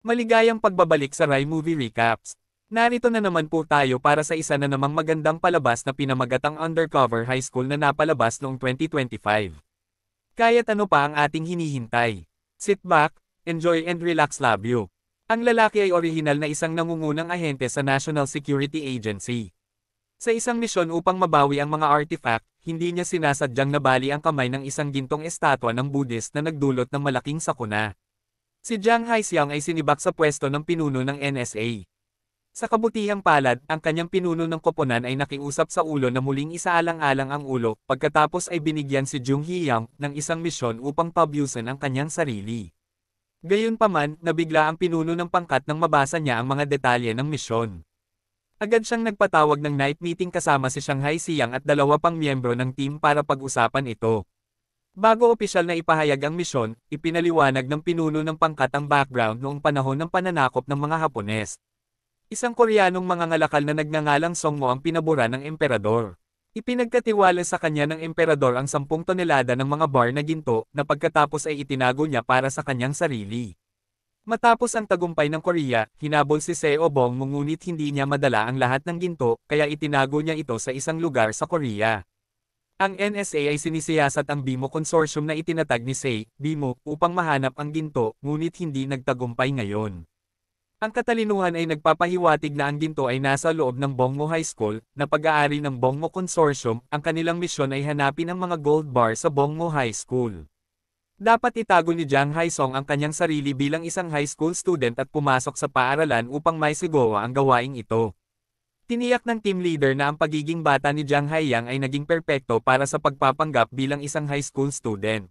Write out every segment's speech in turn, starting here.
Maligayang pagbabalik sa Rai Movie Recaps. Narito na naman po tayo para sa isa na namang magandang palabas na pinamagatang Undercover High School na napalabas noong 2025. Kaya't ano pa ang ating hinihintay? Sit back, enjoy and relax love you. Ang lalaki ay orihinal na isang nangungunang ahente sa National Security Agency. Sa isang misyon upang mabawi ang mga artifact, hindi niya sinasadyang nabali ang kamay ng isang gintong estatwa ng Buddhist na nagdulot ng malaking sakuna. Si Jang Hae-seong ay sinibak sa pwesto ng pinuno ng NSA. Sa kabutihang palad, ang kanyang pinuno ng koponan ay nakiusap sa ulo na muling isaalang-alang ang ulo, pagkatapos ay binigyan si Jung Hee-young ng isang misyon upang pabyusin ang kanyang sarili. Gayunpaman, nabigla ang pinuno ng pangkat nang mabasa niya ang mga detalye ng misyon. Agad siyang nagpatawag ng night meeting kasama si Jang Hae-seong at dalawa pang miyembro ng team para pag-usapan ito. Bago opisyal na ipahayag ang misyon, ipinaliwanag ng pinuno ng pangkat ang background noong panahon ng pananakop ng mga Hapones. Isang Koreanong mangangalakal na nagngangalang Songmo ang pinabura ng emperador. Ipinagkatiwala sa kanya ng emperador ang 10 tonelada ng mga bar na ginto na pagkatapos ay itinago niya para sa kanyang sarili. Matapos ang tagumpay ng Korea, hinabol si Seo Bong ngunit hindi niya madala ang lahat ng ginto, kaya itinago niya ito sa isang lugar sa Korea. Ang NSA ay sinisiyasat ang BIMO Consortium na itinatag ni SAE, BIMO, upang mahanap ang ginto, ngunit hindi nagtagumpay ngayon. Ang katalinuhan ay nagpapahiwatig na ang ginto ay nasa loob ng Bongmo High School, na pag-aari ng Bongmo Consortium. Ang kanilang misyon ay hanapin ang mga gold bar sa Bongmo High School. Dapat itago ni Jang Hae-seong ang kanyang sarili bilang isang high school student at pumasok sa paaralan upang maisigawa ang gawaing ito. Tiniyak ng team leader na ang pagiging bata ni Jang Hae-young ay naging perpekto para sa pagpapanggap bilang isang high school student.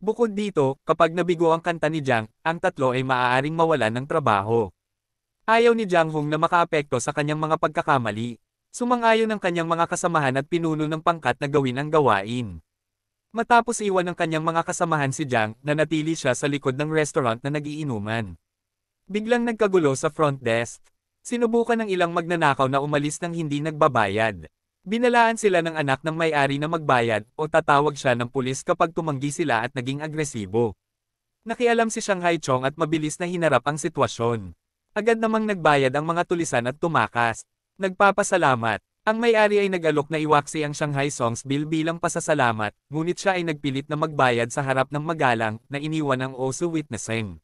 Bukod dito, kapag nabigo ang kanta ni Jang, ang tatlo ay maaaring mawalan ng trabaho. Ayaw ni Jang Hong na makaapekto sa kanyang mga pagkakamali. Sumang-ayon ang kanyang mga kasamahan at pinuno ng pangkat na gawin ang gawain. Matapos iwan ng kanyang mga kasamahan si Jang, nanatili siya sa likod ng restaurant na nagiinuman. Biglang nagkagulo sa front desk. Sinubukan ng ilang magnanakaw na umalis nang hindi nagbabayad. Binalaan sila ng anak ng may-ari na magbayad o tatawag siya ng pulis kapag tumanggi sila at naging agresibo. Nakialam si Jang Hae-seong at mabilis na hinarap ang sitwasyon. Agad namang nagbayad ang mga tulisan at tumakas. Nagpapasalamat. Ang may-ari ay nag-alok na iwaksi ang Jang Hae-seong's bill bilang pasasalamat, ngunit siya ay nagpilit na magbayad sa harap ng magalang na iniwan ng oso witnessing.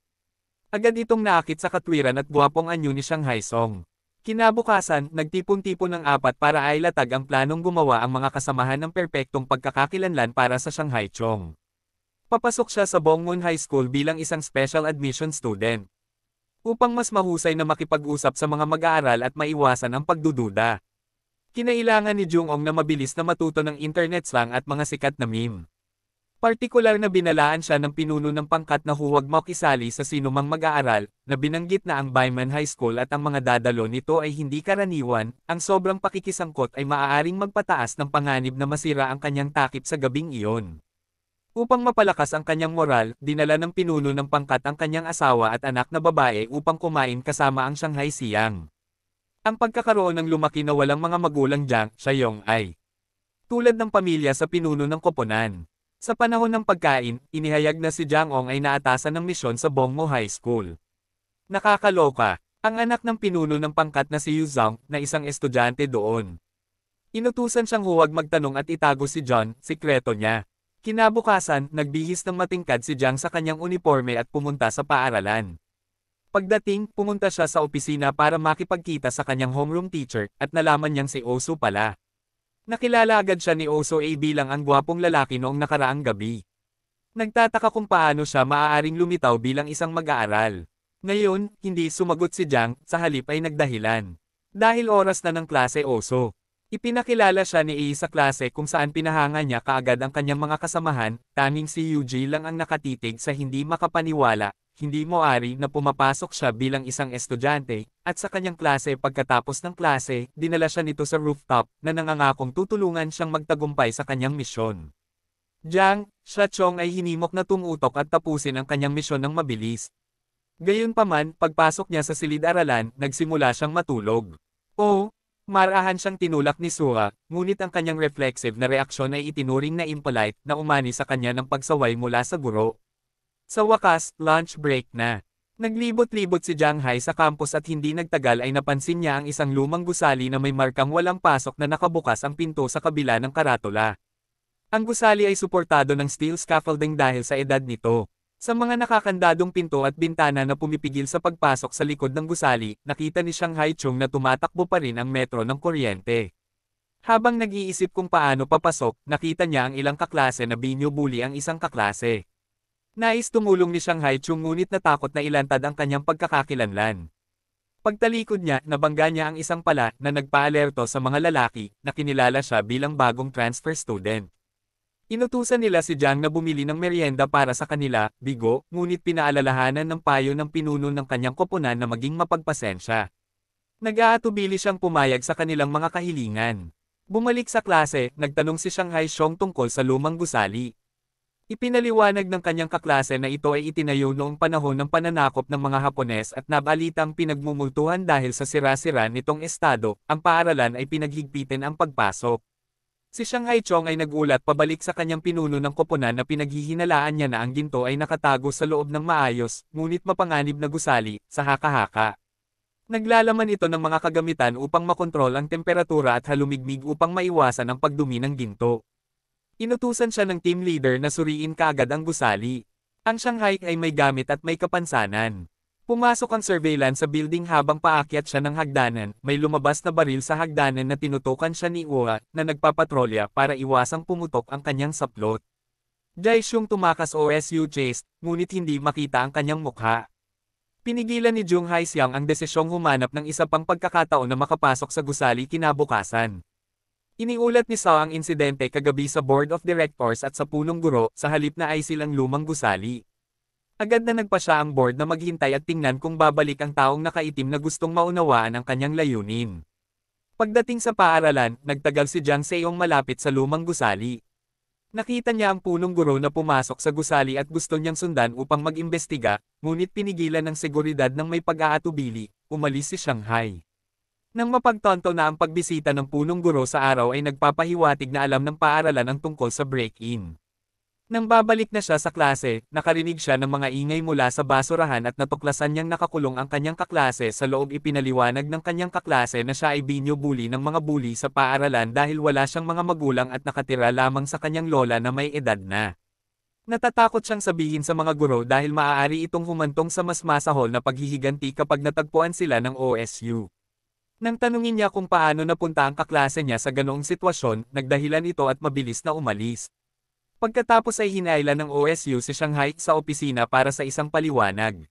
Agad itong naakit sa katwiran at gwapong anyo ni Jang Hae-seong. Kinabukasan, nagtipon-tipon ng 4 para ailatag ang planong gumawa ang mga kasamahan ng perpektong pagkakakilanlan para sa Jang Hae-seong. Papasok siya sa Bongwon High School bilang isang special admission student. Upang mas mahusay na makipag-usap sa mga mag-aaral at maiwasan ang pagdududa. Kinailangan ni Jung-ong na mabilis na matuto ng internet slang at mga sikat na meme. Partikular na binalaan siya ng pinuno ng pangkat na huwag makisali sa sinumang mag-aaral, na binanggit na ang Baiman High School at ang mga dadalo nito ay hindi karaniwan. Ang sobrang pakikisangkot ay maaaring magpataas ng panganib na masira ang kanyang takip sa gabing iyon. Upang mapalakas ang kanyang moral, dinala ng pinuno ng pangkat ang kanyang asawa at anak na babae upang kumain kasama ang Jang Hae-seong. Ang pagkakaroon ng lumaki na walang mga magulang Jang Hae-seong ay tulad ng pamilya sa pinuno ng koponan. Sa panahon ng pagkain, inihayag na si Jang-ong ay naatasan ng misyon sa Bongmo High School. Nakakaloka, ang anak ng pinuno ng pangkat na si Yu Zhang, na isang estudyante doon. Inutusan siyang huwag magtanong at itago si John, sikreto niya. Kinabukasan, nagbihis ng matingkad si Jang sa kanyang uniforme at pumunta sa paaralan. Pagdating, pumunta siya sa opisina para makipagkita sa kanyang homeroom teacher, at nalaman niyang si Oso pala. Nakilala agad siya ni Oso A bilang ang gwapong lalaki noong nakaraang gabi. Nagtataka kung paano siya maaaring lumitaw bilang isang mag-aaral. Ngayon, hindi sumagot si Jang, sa halip ay nagdahilan. Dahil oras na ng klase Oso. Ipinakilala siya ni A sa klase kung saan pinahanga niya kaagad ang kanyang mga kasamahan, tanging si Yuji lang ang nakatitig sa hindi makapaniwala. Hindi moari na pumapasok siya bilang isang estudyante, at sa kanyang klase pagkatapos ng klase, dinala siya nito sa rooftop, na nangangakong tutulungan siyang magtagumpay sa kanyang misyon. Jang Hae-seong ay hinimok na tumutok at tapusin ang kanyang misyon ng mabilis. Gayunpaman, pagpasok niya sa silid-aralan, nagsimula siyang matulog. Marahan siyang tinulak ni Suha, ngunit ang kanyang reflexive na reaksyon ay itinuring na impolite na umani sa kanya ng pagsaway mula sa guro. Sa wakas, lunch break na. Naglibot-libot si Jiang Hai sa campus at hindi nagtagal ay napansin niya ang isang lumang gusali na may markang walang pasok na nakabukas ang pinto sa kabila ng karatula. Ang gusali ay suportado ng steel scaffolding dahil sa edad nito. Sa mga nakakandadong pinto at bintana na pumipigil sa pagpasok sa likod ng gusali, nakita ni Shanghai Chung na tumatakbo pa rin ang metro ng kuryente. Habang nag-iisip kung paano papasok, nakita niya ang ilang kaklase na binubuli ang isang kaklase. Nais tumulong ni Shanghai Chung ngunit natakot na ilantad ang kanyang pagkakakilanlan. Pagtalikod niya, nabangga niya ang isang pala na nagpaalerto sa mga lalaki na kinilala siya bilang bagong transfer student. Inutusan nila si Jiang na bumili ng merienda para sa kanila, bigo, ngunit pinaalalahanan ng payo ng pinuno ng kanyang koponan na maging mapagpasensya. Nag-aatubili siyang pumayag sa kanilang mga kahilingan. Bumalik sa klase, nagtanong si Shanghai Chung tungkol sa lumang gusali. Ipinaliwanag ng kanyang kaklase na ito ay itinayo noong panahon ng pananakop ng mga Hapones at nabalitang pinagmumultuhan dahil sa sira-sira nitong estado, ang paaralan ay pinaghigpitin ang pagpasok. Si Shanghai Chung ay nagulat pabalik sa kanyang pinuno ng koponan na pinaghihinalaan niya na ang ginto ay nakatago sa loob ng maayos, ngunit mapanganib na gusali, sa haka-haka. Naglalaman ito ng mga kagamitan upang makontrol ang temperatura at halumigmig upang maiwasan ang pagdumi ng ginto. Inutusan siya ng team leader na suriin kaagad ang gusali. Ang Shanghai ay may gamit at may kapansanan. Pumasok ang surveillance sa building habang paakyat siya ng hagdanan, may lumabas na baril sa hagdanan na tinutukan siya ni Ua, na nagpapatrolya para iwasang pumutok ang kanyang saplot. Jai Xiong tumakas OSU chased, ngunit hindi makita ang kanyang mukha. Pinigilan ni Jung Hai Xiang ang desisyong humanap ng isa pang pagkakataon na makapasok sa gusali kinabukasan. Iniulat ni Sao ang insidente kagabi sa Board of Directors at sa punong guro, sa halip na ay silang lumang gusali. Agad na nagpa siya ang board na maghintay at tingnan kung babalik ang taong nakaitim na gustong maunawaan ang kanyang layunin. Pagdating sa paaralan, nagtagal si Jiang Seong malapit sa lumang gusali. Nakita niya ang punong guro na pumasok sa gusali at gusto niyang sundan upang mag-imbestiga, ngunit pinigilan ng seguridad ng may pag-aatubili, umalis si Shanghai. Nang mapagtonto na ang pagbisita ng punong guro sa araw ay nagpapahiwatig na alam ng paaralan ang tungkol sa break-in. Nang babalik na siya sa klase, nakarinig siya ng mga ingay mula sa basurahan at natuklasan niyang nakakulong ang kanyang kaklase sa loob. Ipinaliwanag ng kanyang kaklase na siya ay binubuli ng mga bully sa paaralan dahil wala siyang mga magulang at nakatira lamang sa kanyang lola na may edad na. Natatakot siyang sabihin sa mga guro dahil maaari itong humantong sa mas masahol na paghihiganti kapag natagpuan sila ng OSU. Nang tanungin niya kung paano napunta ang kaklase niya sa ganoong sitwasyon, nagdahilan ito at mabilis na umalis. Pagkatapos ay hinailan ng OSU si Shanghai sa opisina para sa isang paliwanag.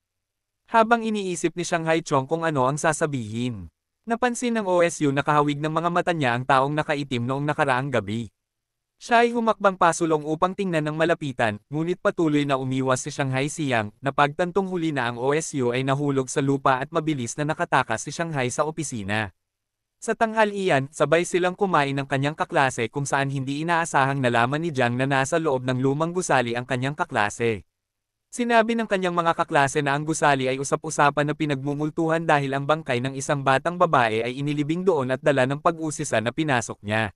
Habang iniisip ni Shanghai Chung kung ano ang sasabihin, napansin ng OSU na kahawig ng mga mata niya ang taong nakaitim noong nakaraang gabi. Siya ay humakbang pasulong upang tingnan ng malapitan, ngunit patuloy na umiwas si Shanghai Xiang, na pagtantong huli na ang OSU ay nahulog sa lupa at mabilis na nakatakas si Shanghai sa opisina. Sa tanghalian, sabay silang kumain ng kanyang kaklase kung saan hindi inaasahang nalaman ni Jiang na nasa loob ng lumang gusali ang kanyang kaklase. Sinabi ng kanyang mga kaklase na ang gusali ay usap-usapan na pinagmumultuhan dahil ang bangkay ng isang batang babae ay inilibing doon at dala ng pag-usisa na pinasok niya.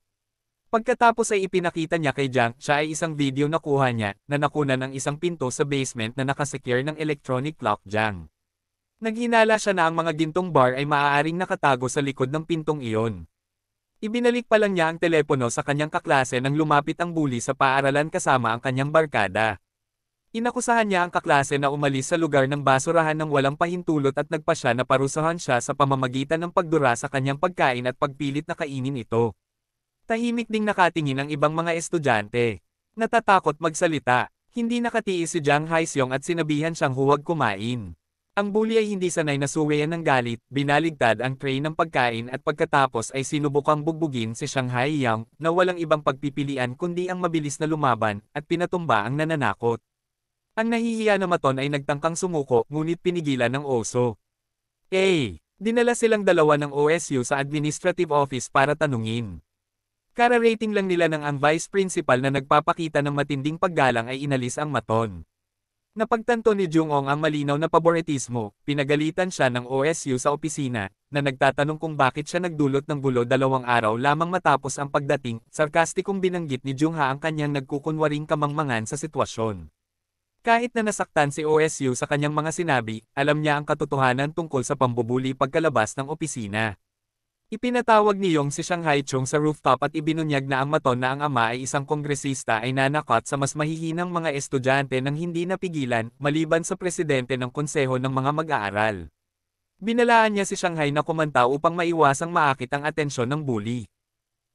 Pagkatapos ay ipinakita niya kay Jiang, siya ay isang video na kuha niya, na nakunan ng isang pinto sa basement na nakasecure ng electronic lock Jiang. Naghinala siya na ang mga gintong bar ay maaaring nakatago sa likod ng pintong iyon. Ibinalik pa lang niya ang telepono sa kanyang kaklase nang lumapit ang bully sa paaralan kasama ang kanyang barkada. Inakusahan niya ang kaklase na umalis sa lugar ng basurahan ng walang pahintulot at nagpa siya na parusahan siya sa pamamagitan ng pagdura sa kanyang pagkain at pagpilit na kainin ito. Tahimik ding nakatingin ang ibang mga estudyante. Natatakot magsalita. Hindi nakatiis si Jiang Hai Xiong at sinabihan siyang huwag kumain. Ang bully ay hindi sanay na suwayan ng galit, binaligtad ang tray ng pagkain at pagkatapos ay sinubukang bugbugin si Shanghai Yang, na walang ibang pagpipilian kundi ang mabilis na lumaban, at pinatumba ang nananakot. Ang nahihiya na maton ay nagtangkang sumuko, ngunit pinigilan ng oso. Dinala silang dalawa ng OSU sa administrative office para tanungin. Kararating lang nila ng ang vice principal na nagpapakita ng matinding paggalang ay inalis ang maton. Napagtanto ni Jung-ong ang malinaw na paboritismo, pinagalitan siya ng OSU sa opisina, na nagtatanong kung bakit siya nagdulot ng gulo 2 araw lamang matapos ang pagdating. Sarkastikong binanggit ni Jung-ha ang kanyang nagkukunwaring kamangmangan sa sitwasyon. Kahit na nasaktan si OSU sa kanyang mga sinabi, alam niya ang katotohanan tungkol sa pambubuli pagkalabas ng opisina. Ipinatawag ni Yong si Shanghai Chung sa rooftop at ibinunyag na ang maton na ang ama ay isang kongresista ay nanakot sa mas mahihinang mga estudyante nang hindi napigilan, maliban sa presidente ng konseho ng mga mag-aaral. Binalaan niya si Shanghai na kumanta upang maiwasang maakit ang atensyon ng bully.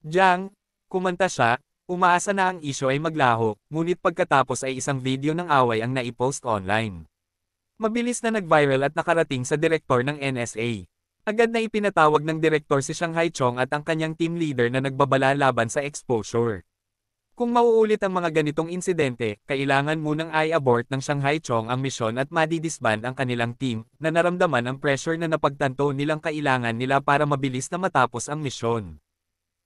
Jiang, kumanta siya, umaasa na ang isyo ay maglaho, ngunit pagkatapos ay isang video ng away ang naipost online. Mabilis na nag-viral at nakarating sa direktor ng NSA. Agad na ipinatawag ng direktor si Shanghai Chong at ang kanyang team leader na nagbabala laban sa exposure. Kung mauulit ang mga ganitong insidente, kailangan munang i-abort ng Shanghai Chong ang misyon at madidisband ang kanilang team, na naramdaman ang pressure na napagtanto nilang kailangan nila para mabilis na matapos ang misyon.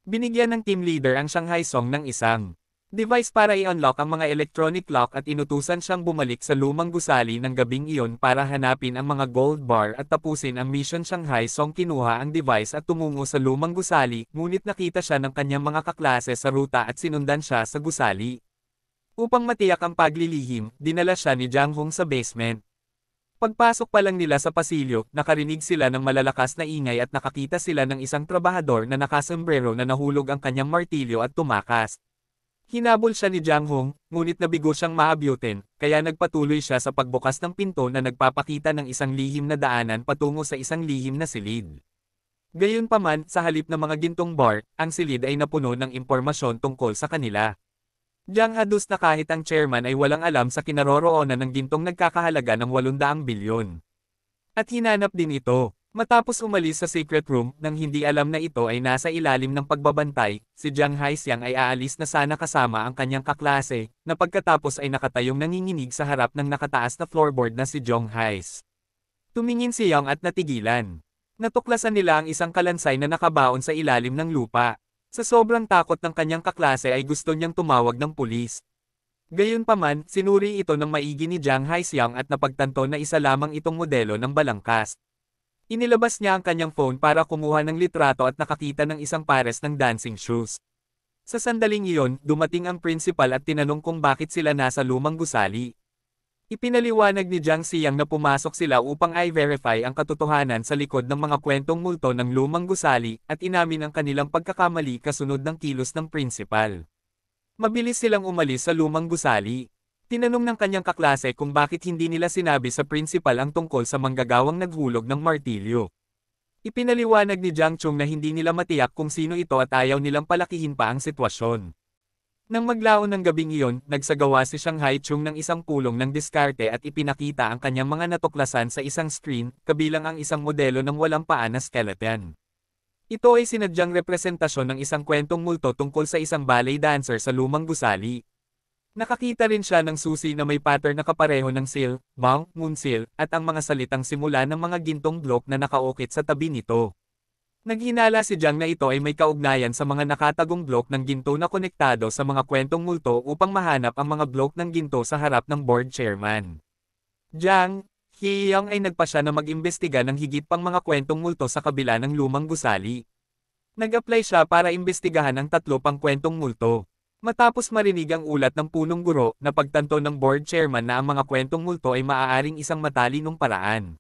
Binigyan ng team leader ang Shanghai Song ng isang device para i-unlock ang mga electronic lock at inutusan siyang bumalik sa lumang gusali ng gabing iyon para hanapin ang mga gold bar at tapusin ang mission. Shanghai Song kinuha ang device at tumungo sa lumang gusali, ngunit nakita siya ng kanyang mga kaklase sa ruta at sinundan siya sa gusali. Upang matiyak ang paglilihim, dinala siya ni Jiang Hong sa basement. Pagpasok pa lang nila sa pasilyo, nakarinig sila ng malalakas na ingay at nakakita sila ng isang trabahador na nakasombrero na nahulog ang kanyang martilyo at tumakas. Hinabol siya ni Jiang Hong, ngunit nabigo siyang maabutin, kaya nagpatuloy siya sa pagbukas ng pinto na nagpapakita ng isang lihim na daanan patungo sa isang lihim na silid. Gayunpaman, sa halip na mga gintong bar, ang silid ay napuno ng impormasyon tungkol sa kanila. Jiang hadus na kahit ang chairman ay walang alam sa kinaroroonan ng gintong nagkakahalaga ng 800 bilyon. At hinanap din ito. Matapos umalis sa secret room, nang hindi alam na ito ay nasa ilalim ng pagbabantay, si Jiang Haixiang ay aalis na sana kasama ang kanyang kaklase, na pagkatapos ay nakatayong nanginginig sa harap ng nakataas na floorboard na si Jong Hais. Tumingin si Yang at natigilan. Natuklasan nila ang isang kalansay na nakabaon sa ilalim ng lupa. Sa sobrang takot ng kanyang kaklase ay gusto niyang tumawag ng pulis. Gayunpaman, sinuri ito ng maigi ni Jiang Haixiang at napagtanto na isa lamang itong modelo ng balangkas. Inilabas niya ang kanyang phone para kumuha ng litrato at nakakita ng isang pares ng dancing shoes. Sa sandaling iyon, dumating ang principal at tinanong kung bakit sila nasa lumang gusali. Ipinaliwanag ni Jiang Xiang na pumasok sila upang i-verify ang katotohanan sa likod ng mga kwentong multo ng lumang gusali, at inamin ang kanilang pagkakamali kasunod ng kilos ng principal. Mabilis silang umalis sa lumang gusali. Tinanong ng kanyang kaklase kung bakit hindi nila sinabi sa principal ang tungkol sa manggagawang naghulog ng martilyo. Ipinaliwanag ni Jiang Chung na hindi nila matiyak kung sino ito at ayaw nilang palakihin pa ang sitwasyon. Nang maglaon ng gabing iyon, nagsagawa si Shanghai Chung ng isang pulong ng diskarte at ipinakita ang kanyang mga natuklasan sa isang screen, kabilang ang isang modelo ng walang paa na skeleton. Ito ay sinadyang representasyon ng isang kwentong multo tungkol sa isang ballet dancer sa lumang gusali. Nakakita rin siya ng susi na may pattern na kapareho ng seal, mount, moon seal, at ang mga salitang simula ng mga gintong block na nakaukit sa tabi nito. Naghinala si Jiang na ito ay may kaugnayan sa mga nakatagong blok ng ginto na konektado sa mga kwentong multo upang mahanap ang mga blok ng ginto sa harap ng board chairman. Jiang Hiyang ay nagpasya na mag-imbestiga ng higit pang mga kwentong multo sa kabila ng lumang gusali. Nag-apply siya para imbestigahan ang 3 pang kwentong multo. Matapos marinig ang ulat ng punong guro, napagtanto ng board chairman na ang mga kwentong multo ay maaaring isang matalinong paraan.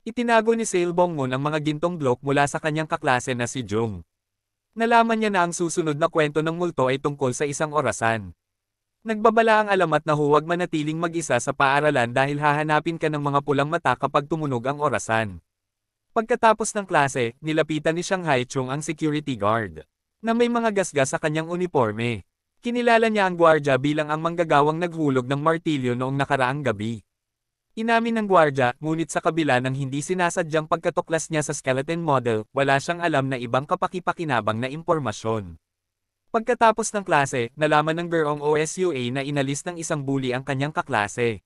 Itinago ni Sale Bongngon ang mga gintong blok mula sa kanyang kaklase na si Jung. Nalaman niya na ang susunod na kwento ng multo ay tungkol sa isang orasan. Nagbabala ang alamat na huwag manatiling mag-isa sa paaralan dahil hahanapin ka ng mga pulang mata kapag tumunog ang orasan. Pagkatapos ng klase, nilapitan ni Shanghai Chung ang security guard, na may mga gasgas sa kanyang uniforme. Kinilala niya ang gwardya bilang ang manggagawang naghulog ng martilyo noong nakaraang gabi. Inamin ng gwardya, ngunit sa kabila ng hindi sinasadyang pagkatuklas niya sa skeleton model, wala siyang alam na ibang kapakipakinabang na impormasyon. Pagkatapos ng klase, nalaman ng bureau OSUA na inalis ng isang bully ang kanyang kaklase.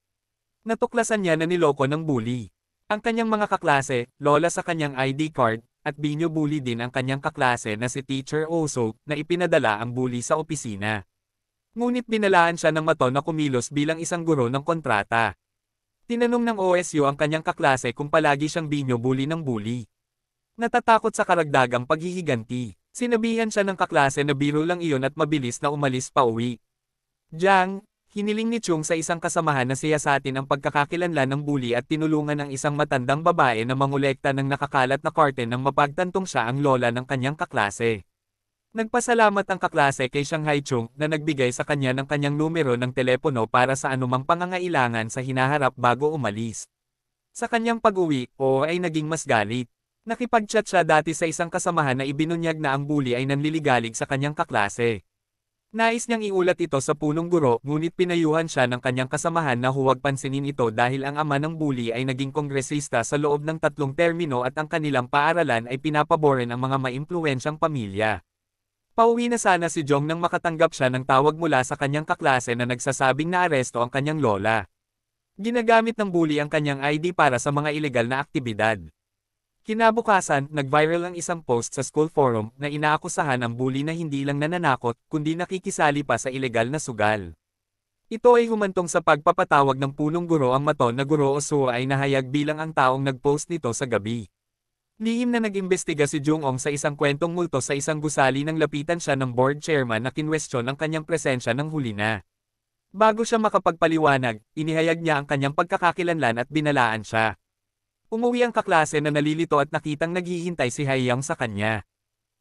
Natuklasan niya na niloko ng bully ang kanyang mga kaklase, lola sa kanyang ID card, at binyo-bully din ang kanyang kaklase na si Teacher Oso, na ipinadala ang bully sa opisina. Ngunit binalaan siya ng maton na kumilos bilang isang guro ng kontrata. Tinanong ng OSU ang kanyang kaklase kung palagi siyang binyo-bully ng bully. Natatakot sa karagdagang paghihiganti, sinabihan siya ng kaklase na biro lang iyon at mabilis na umalis pa uwi. Jiang hiniling ni Chung sa isang kasamahan na siyasatin ang pagkakakilanlan ng bully at tinulungan ang isang matandang babae na mangolekta ng nakakalat na karte nang mapagtantong siya ang lola ng kanyang kaklase. Nagpasalamat ang kaklase kay Shanghai Chung na nagbigay sa kanya ng kanyang numero ng telepono para sa anumang pangangailangan sa hinaharap bago umalis. Sa kanyang pag-uwi, Oo ay naging mas galit. Nakipag-chat siya dati sa isang kasamahan na ibinunyag na ang bully ay nanliligalig sa kanyang kaklase. Nais niyang iulat ito sa punong guro ngunit pinayuhan siya ng kanyang kasamahan na huwag pansinin ito dahil ang ama ng bully ay naging kongresista sa loob ng 3 termino at ang kanilang paaralan ay pinapaboran ang mga maimpluwensyang pamilya. Pauwi na sana si Jong nang makatanggap siya ng tawag mula sa kanyang kaklase na nagsasabing naaresto ang kanyang lola. Ginagamit ng bully ang kanyang ID para sa mga ilegal na aktibidad. Kinabukasan, nag-viral ang isang post sa school forum na inaakusahan ang bully na hindi lang nananakot kundi nakikisali pa sa ilegal na sugal. Ito ay humantong sa pagpapatawag ng punong guro ang maton na Guro Osuo ay nahayag bilang ang taong nag-post nito sa gabi. Lihim na nag-imbestiga si Jung-ong sa isang kwentong multo sa isang gusali nang lapitan siya ng board chairman na kinwestiyon ang kanyang presensya ng huli na. Bago siya makapagpaliwanag, inihayag niya ang kanyang pagkakakilanlan at binalaan siya. Umuwi ang kaklase na nalilito at nakitang naghihintay si Haiyang sa kanya.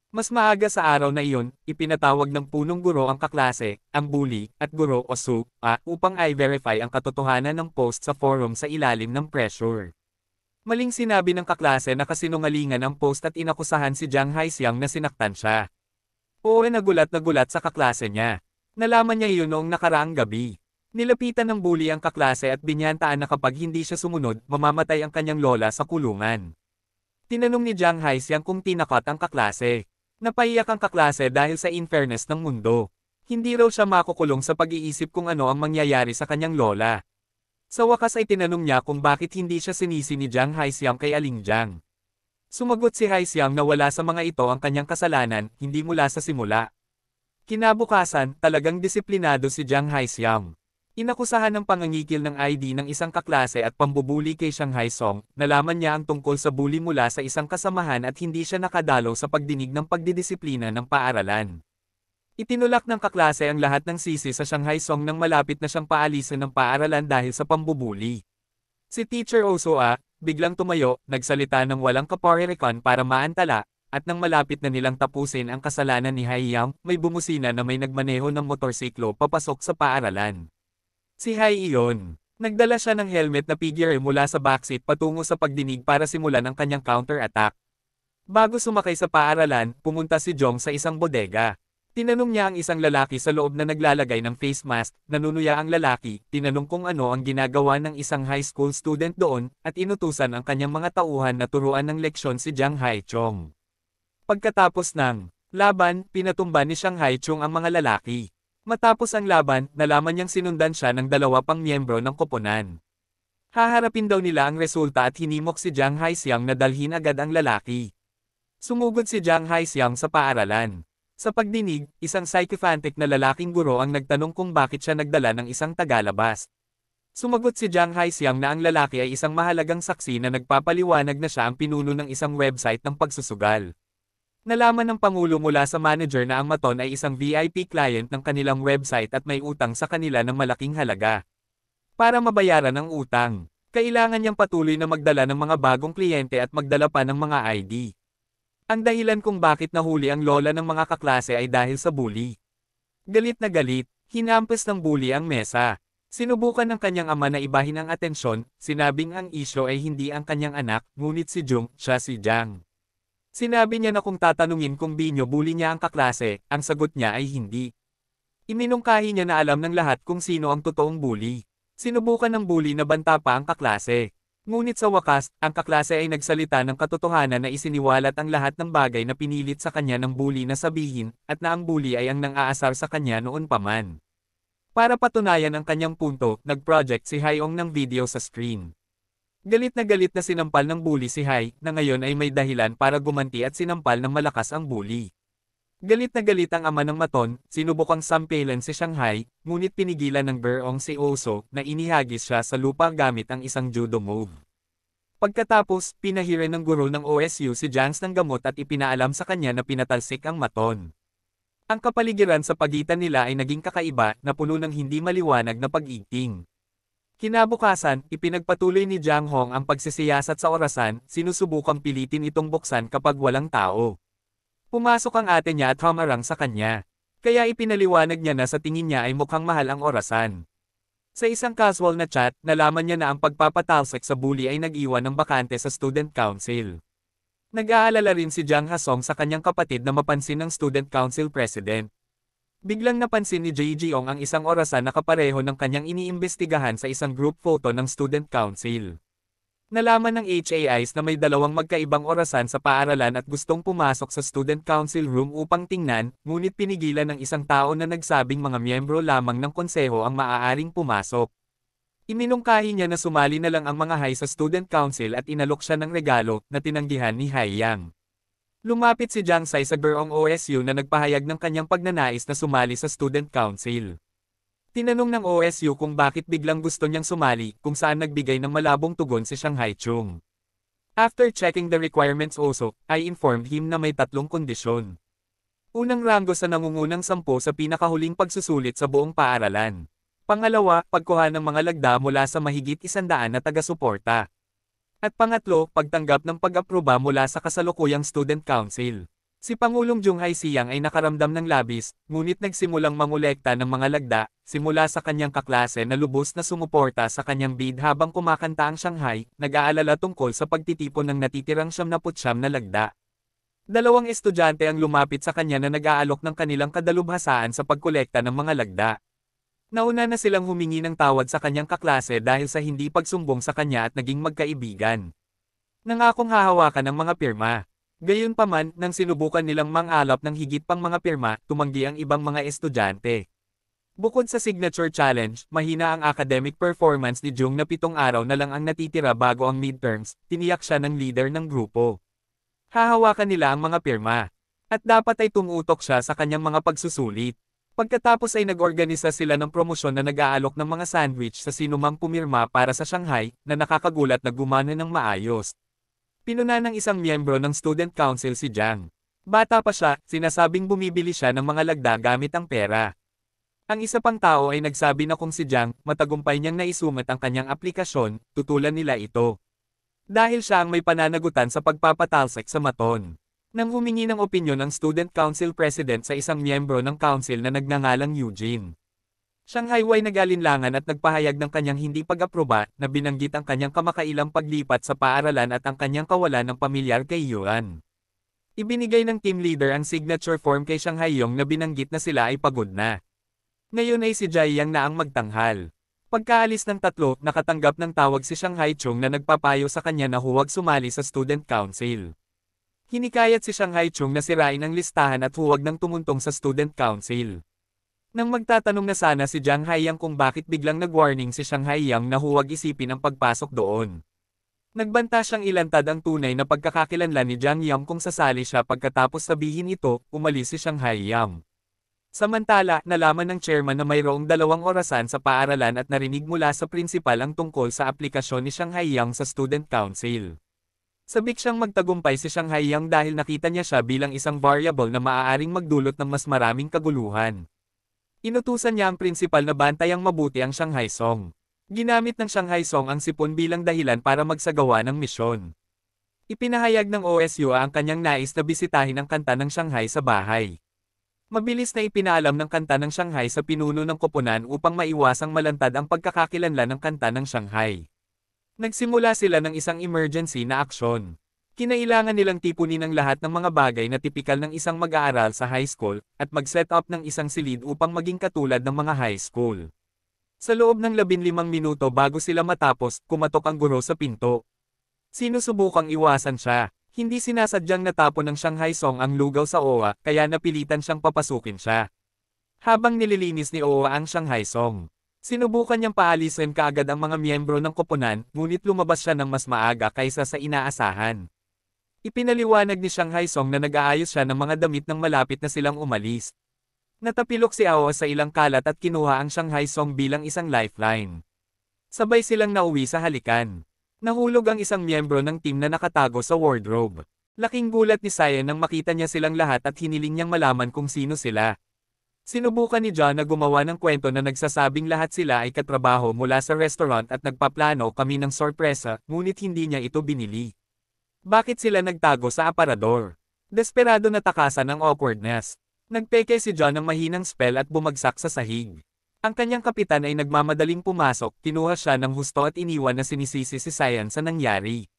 Mas maaga sa araw na iyon, ipinatawag ng punong guro ang kaklase, ang bully, at Guro Osu, upang i-verify ang katotohanan ng post sa forum sa ilalim ng pressure. Maling sinabi ng kaklase na kasinungalingan ang post at inakusahan si Jang Haixiang na sinaktan siya. Oo nagulat sa kaklase niya. Nalaman niya iyon noong nakaraang gabi. Nilapitan ng bully ang kaklase at binyantaan na kapag hindi siya sumunod, mamamatay ang kanyang lola sa kulungan. Tinanong ni Jang Haixiang kung tinakot ang kaklase. Napaiyak ang kaklase dahil sa unfairness ng mundo. Hindi raw siya makukulong sa pag-iisip kung ano ang mangyayari sa kanyang lola. Sa wakas ay tinanong niya kung bakit hindi siya sinisi ni Jang Haixiang kay Aling Jang. Sumagot si Haixiang na wala sa mga ito ang kanyang kasalanan, hindi mula sa simula. Kinabukasan, talagang disiplinado si Jang Haixiang. Inakusahan ng pangangikil ng ID ng isang kaklase at pambubuli kay Shanghai Song, nalaman niya ang tungkol sa bully mula sa isang kasamahan at hindi siya nakadalaw sa pagdinig ng pagdidisiplina ng paaralan. Itinulak ng kaklase ang lahat ng sisi sa Shanghai Song nang malapit na siyang paalisan ng paaralan dahil sa pambubuli. Si Teacher Osuo, biglang tumayo, nagsalita ng walang kaparerekan para maantala, at nang malapit na nilang tapusin ang kasalanan ni Haiyang, may bumusina na may nagmaneho ng motorsiklo papasok sa paaralan. Si Hai iyon. Nagdala siya ng helmet na figure mula sa backseat patungo sa pagdinig para simulan ang kanyang counter-attack. Bago sumakay sa paaralan, pumunta si Jong sa isang bodega. Tinanong niya ang isang lalaki sa loob na naglalagay ng face mask, nanunuya ang lalaki, tinanong kung ano ang ginagawa ng isang high school student doon, at inutusan ang kanyang mga tauhan na turuan ng leksyon si Jang Haichong. Pagkatapos ng laban, pinatumba ni Shanghai Chung ang mga lalaki. Matapos ang laban, nalaman niyang sinundan siya ng 2 pang miyembro ng koponan. Haharapin daw nila ang resulta at hinimok si Jang Haixiang na dalhin agad ang lalaki. Sumugod si Jang Haixiang sa paaralan. Sa pagdinig, isang sycophantic na lalaking guro ang nagtanong kung bakit siya nagdala ng isang tagalabas. Sumagot si Jang Haixiang na ang lalaki ay isang mahalagang saksi na nagpapaliwanag na siya ang pinuno ng isang website ng pagsusugal. Nalaman ng Pangulo mula sa manager na ang maton ay isang VIP client ng kanilang website at may utang sa kanila ng malaking halaga. Para mabayaran ang utang, kailangan niyang patuloy na magdala ng mga bagong kliyente at magdala pa ng mga ID. Ang dahilan kung bakit nahuli ang lola ng mga kaklase ay dahil sa bully. Galit na galit, hinampas ng bully ang mesa. Sinubukan ng kanyang ama na ibahin ang atensyon, sinabing ang isyo ay hindi ang kanyang anak, ngunit si Jung, siya si Jang. Sinabi niya na kung tatanungin kung binyo bully niya ang kaklase, ang sagot niya ay hindi. Iminungkahi niya na alam ng lahat kung sino ang totoong bully. Sinubukan ng bully na banta pa ang kaklase. Ngunit sa wakas, ang kaklase ay nagsalita ng katotohanan na isiniwalat ang lahat ng bagay na pinilit sa kanya ng bully na sabihin, at na ang bully ay ang nang-aasar sa kanya noon pa man. Para patunayan ang kanyang punto, nag-project si Haiong ng video sa screen. Galit na sinampal ng bully si Hai, na ngayon ay may dahilan para gumanti at sinampal ng malakas ang bully. Galit na galit ang ama ng maton, sinubukang sampalan si Shanghai, ngunit pinigilan ng Beong si Oso na inihagis siya sa lupa gamit ang isang judo move. Pagkatapos, pinahiran ng guro ng OSU si Jangs ng gamot at ipinaalam sa kanya na pinatalsik ang maton. Ang kapaligiran sa pagitan nila ay naging kakaiba na puno ng hindi maliwanag na pag-ibig. Kinabukasan, ipinagpatuloy ni Jiang Hong ang pagsisiyasat sa orasan, sinusubukang pilitin itong buksan kapag walang tao. Pumasok ang ate niya at humarang sa kanya. Kaya ipinaliwanag niya na sa tingin niya ay mukhang mahal ang orasan. Sa isang casual na chat, nalaman niya na ang pagpapatalsik sa bully ay nag-iwan ng bakante sa student council. Nag-aalala rin si Jiang Hasong sa kanyang kapatid na mapansin ng student council president. Biglang napansin ni Jay Jiong ang isang orasan na kapareho ng kanyang iniimbestigahan sa isang group photo ng student council. Nalaman ng HAIs na may dalawang magkaibang orasan sa paaralan at gustong pumasok sa student council room upang tingnan, ngunit pinigilan ng isang tao na nagsabing mga miyembro lamang ng konseho ang maaaring pumasok. Iminungkahi niya na sumali na lang ang mga Hai sa student council at inalok siya ng regalo na tinanggihan ni Hai Yang. Lumapit si Jiang Sai sa Gurong OSU na nagpahayag ng kanyang pagnanais na sumali sa student council. Tinanong ng OSU kung bakit biglang gusto niyang sumali, kung saan nagbigay ng malabong tugon si Shanghai Chung. After checking the requirements also, I informed him na may 3 kondisyon. Unang ranggo sa nangungunang 10 sa pinakahuling pagsusulit sa buong paaralan. Pangalawa, pagkuha ng mga lagda mula sa mahigit 100 na taga-suporta. At pangatlo, pagtanggap ng pag-aproba mula sa kasalukuyang student council. Si Pangulong Jung Hai-siang ay nakaramdam ng labis, ngunit nagsimulang mangolekta ng mga lagda, simula sa kanyang kaklase na lubos na sumuporta sa kanyang bid habang kumakanta ang Shanghai, nag-aalala tungkol sa pagtitipon ng natitirang 79 na lagda. 2 estudyante ang lumapit sa kanya na nag-aalok ng kanilang kadalubhasaan sa pagkolekta ng mga lagda. Nauna na silang humingi ng tawad sa kanyang kaklase dahil sa hindi pagsumbong sa kanya at naging magkaibigan. Nangakong hahawakan ng mga pirma. Gayunpaman, nang sinubukan nilang mangalap ng higit pang mga pirma, tumanggi ang ibang mga estudyante. Bukod sa signature challenge, mahina ang academic performance ni Jung na 7 araw na lang ang natitira bago ang midterms, tiniyak siya ng leader ng grupo. Hahawakan nila ang mga pirma. At dapat ay tumutok siya sa kanyang mga pagsusulit. Pagkatapos ay nag-organisa sila ng promosyon na nag-aalok ng mga sandwich sa sinumang pumirma para sa Shanghai, na nakakagulat na gumana ng maayos. Pinuna ng isang miyembro ng student council si Jiang. Bata pa siya, sinasabing bumibili siya ng mga lagda gamit ang pera. Ang isa pang tao ay nagsabi na kung si Jiang, matagumpay niyang naisumat ang kanyang aplikasyon, tutulan nila ito. Dahil siya ang may pananagutan sa pagpapatalsik sa maton. Nang humingi ng opinyon ang student council president sa isang miyembro ng council na nagngangalang Eugene. Shanghai ay nag-alinlangan at nagpahayag ng kanyang hindi pag-aproba, na binanggit ang kanyang kamakailang paglipat sa paaralan at ang kanyang kawalan ng pamilyar kay Yuan. Ibinigay ng team leader ang signature form kay Shanghai Yong na binanggit na sila ay pagod na. Ngayon ay si Jai Yang na ang magtanghal. Pagkaalis ng 3, nakatanggap ng tawag si Shanghai Chung na nagpapayo sa kanya na huwag sumali sa student council. Hinikayat si Shanghai Chung na sirain ang listahan at huwag nang tumuntong sa student council. Nang magtatanong na sana si Jiang Haiyang kung bakit biglang nag-warning si Shanghai Yang na huwag isipin ang pagpasok doon. Nagbanta siyang ilantad ang tunay na pagkakakilanlan ni Jiang Yang kung sasali siya pagkatapos sabihin ito, umalis si Shanghai Yang. Samantala, nalaman ng chairman na mayroong 2 orasan sa paaralan at narinig mula sa principal ang tungkol sa aplikasyon ni Shanghai Yang sa student council. Sabik siyang magtagumpay si Shanghai Yang dahil nakita niya siya bilang isang variable na maaaring magdulot ng mas maraming kaguluhan. Inutusan niya ang principal na bantayang mabuti ang Shanghai Song. Ginamit ng Shanghai Song ang sipon bilang dahilan para magsagawa ng misyon. Ipinahayag ng OSU ang kanyang nais na bisitahin ang kanta ng Shanghai sa bahay. Mabilis na ipinaalam ng kanta ng Shanghai sa pinuno ng koponan upang maiwasang malantad ang pagkakakilanlan ng kanta ng Shanghai. Nagsimula sila ng isang emergency na aksyon. Kinailangan nilang tipunin ang lahat ng mga bagay na tipikal ng isang mag-aaral sa high school, at mag-set up ng isang silid upang maging katulad ng mga high school. Sa loob ng 15 minuto bago sila matapos, kumatok ang guro sa pinto. Sinusubukang iwasan siya. Hindi sinasadyang natapon ng Shanghai Song ang lugaw sa OWA, kaya napilitan siyang papasukin siya. Habang nililinis ni OWA ang Shanghai Song, sinubukan niyang paalisin kaagad ang mga miyembro ng koponan, ngunit lumabas siya ng mas maaga kaysa sa inaasahan. Ipinaliwanag ni Shanghai Song na nag-aayos siya ng mga damit nang malapit na silang umalis. Natapilok si Awa sa ilang kalat at kinuha ang Shanghai Song bilang isang lifeline. Sabay silang nauwi sa halikan. Nahulog ang isang miyembro ng team na nakatago sa wardrobe. Laking gulat ni Cyan nang makita niya silang lahat at hiniling niyang malaman kung sino sila. Sinubukan ni John na gumawa ng kwento na nagsasabing lahat sila ay katrabaho mula sa restaurant at nagpaplano kami ng sorpresa, ngunit hindi niya ito binili. Bakit sila nagtago sa aparador? Desperado na takasan ang awkwardness. Nagpeke si John ng mahinang spell at bumagsak sa sahig. Ang kanyang kapitan ay nagmamadaling pumasok, kinuha siya ng husto at iniwan na sinisisi si Cyan sa nangyari.